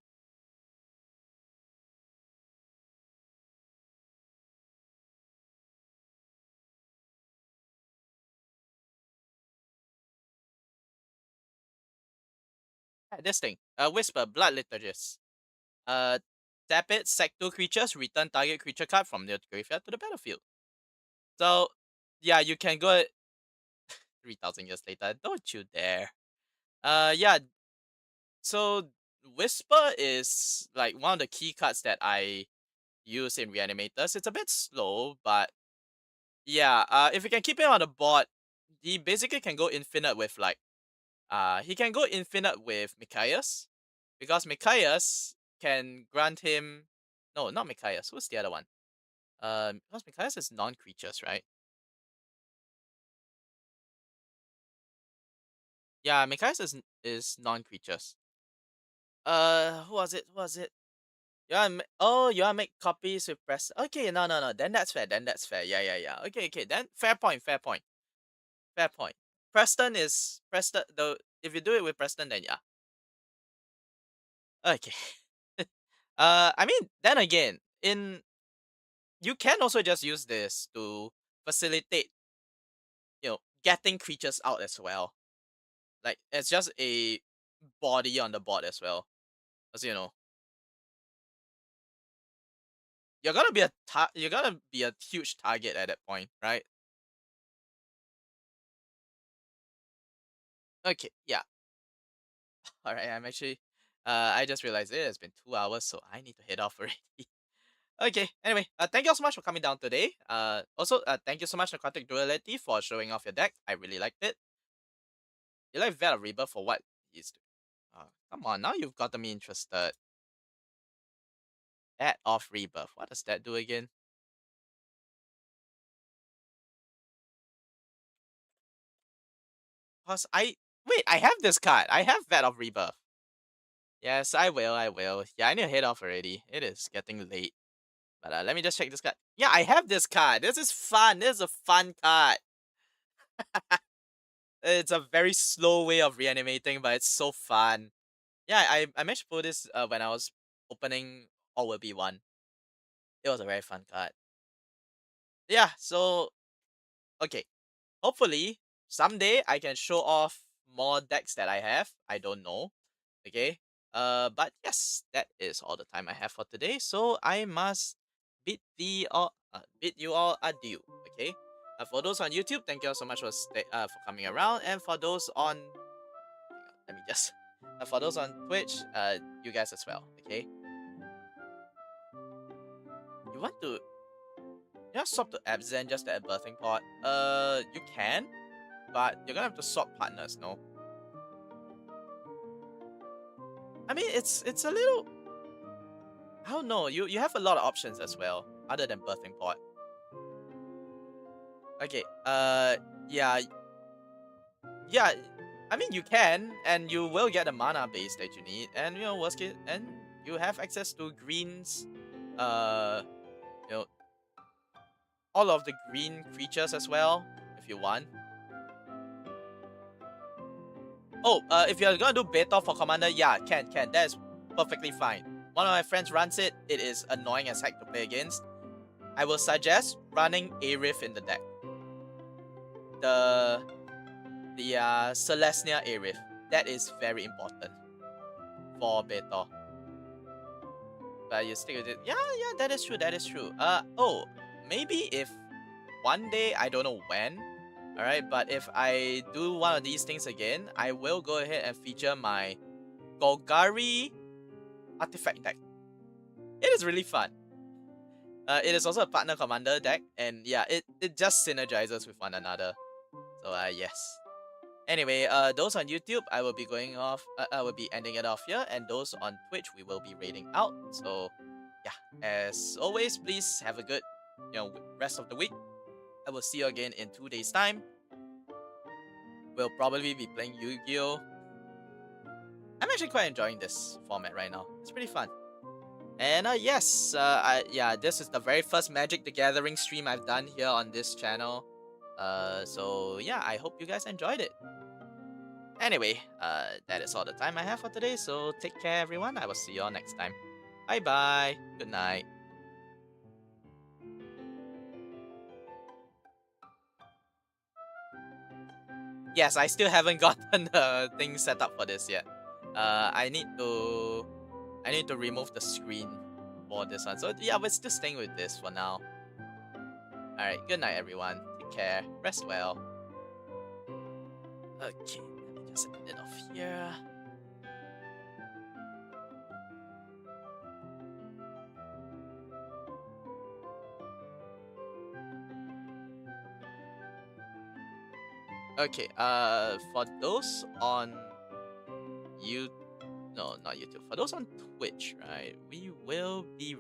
This thing. Whisper. Blood Liturgist. Uh, Tap it, sack 2 creatures, return target creature card from the graveyard to the battlefield. So, yeah, you can go 3,000 years later. Don't you dare. Yeah, so Whisper is like one of the key cards that I use in Reanimators. It's a bit slow, but yeah, if you can keep him on the board, he basically can go infinite with like, he can go infinite with Micaiah's, because Micaiah's can grant him, no, not Micaiah's, who's the other one? Because Micaiah's is non-creatures, right? Yeah, Micaiah's is non-creatures. Who was it? Who was it? You wanna make copies with Preston? Okay, no, no, no. Then that's fair. Then that's fair. Yeah, yeah, yeah. Okay, okay. Then fair point. Fair point. Fair point. Preston is Preston. Though, if you do it with Preston, then yeah. Okay. I mean, then again, in you can also just use this to facilitate, getting creatures out as well. Like it's just a body on the board as well. As you're gonna be a huge target at that point, right? Okay, yeah. All right, I'm actually. I just realized it has been 2 hours, so I need to head off already. Okay. Anyway, thank you all so much for coming down today. Also, thank you so much, Necrotic Duality, for showing off your deck. I really liked it. You like Vet of Rebirth for what he's doing. Come on, now you've gotten me interested. Vet of Rebirth. What does that do again? Cause I have this card. I have Vet of Rebirth. Yes, I will. I will. Yeah, I need to head off already. It is getting late. But let me just check this card. Yeah, I have this card. This is fun. This is a fun card. It's a very slow way of reanimating, but it's so fun. Yeah, I managed to pull this when I was opening All Will Be One. It was a very fun card. Yeah, so okay. Hopefully someday I can show off more decks that I have. I don't know. Okay. But yes, that is all the time I have for today. So I must bid you all adieu. Okay. For those on YouTube, thank you all so much for coming around, and for those on, let me just, for those on Twitch, you guys as well. Okay. You want to swap to Abzan just to add birthing pot? You can, but you're gonna have to swap partners. No. I mean, it's a little. I don't know. You have a lot of options as well, other than birthing pot. Okay. Yeah. Yeah. I mean, you can, and you will get the mana base that you need, and worst case, and you have access to greens. You know, all of the green creatures as well, if you want. Oh, if you're gonna do beta for commander, yeah, can. That is perfectly fine. One of my friends runs it. It is annoying as heck to play against. I will suggest running Arif in the deck. The Celestia Arif. That is very important for beta. But you stick with it. Yeah, that is true. That is true. Maybe if one day, I don't know when. Alright, but if I do one of these things again, I will go ahead and feature my Golgari artifact deck. It is really fun. It is also a partner commander deck, and yeah, it just synergizes with one another. So yes. Anyway, those on YouTube, I will be going off. I will be ending it off here, and those on Twitch, we will be raiding out. So, yeah, as always, please have a good, rest of the week. I will see you again in 2 days' time. We'll probably be playing Yu-Gi-Oh. I'm actually quite enjoying this format right now. It's pretty fun. And yes, this is the very first Magic the Gathering stream I've done here on this channel. So yeah, I hope you guys enjoyed it. Anyway, that is all the time I have for today, so take care everyone. I will see you all next time. Bye bye. Good night. Yes, I still haven't gotten the thing set up for this yet. I need to remove the screen for this one. So yeah, we're still staying with this for now. Alright, good night everyone. Take care. Rest well. Okay, let me just end it off here. Okay, for those on you no, not YouTube. For those on Twitch, right? We will be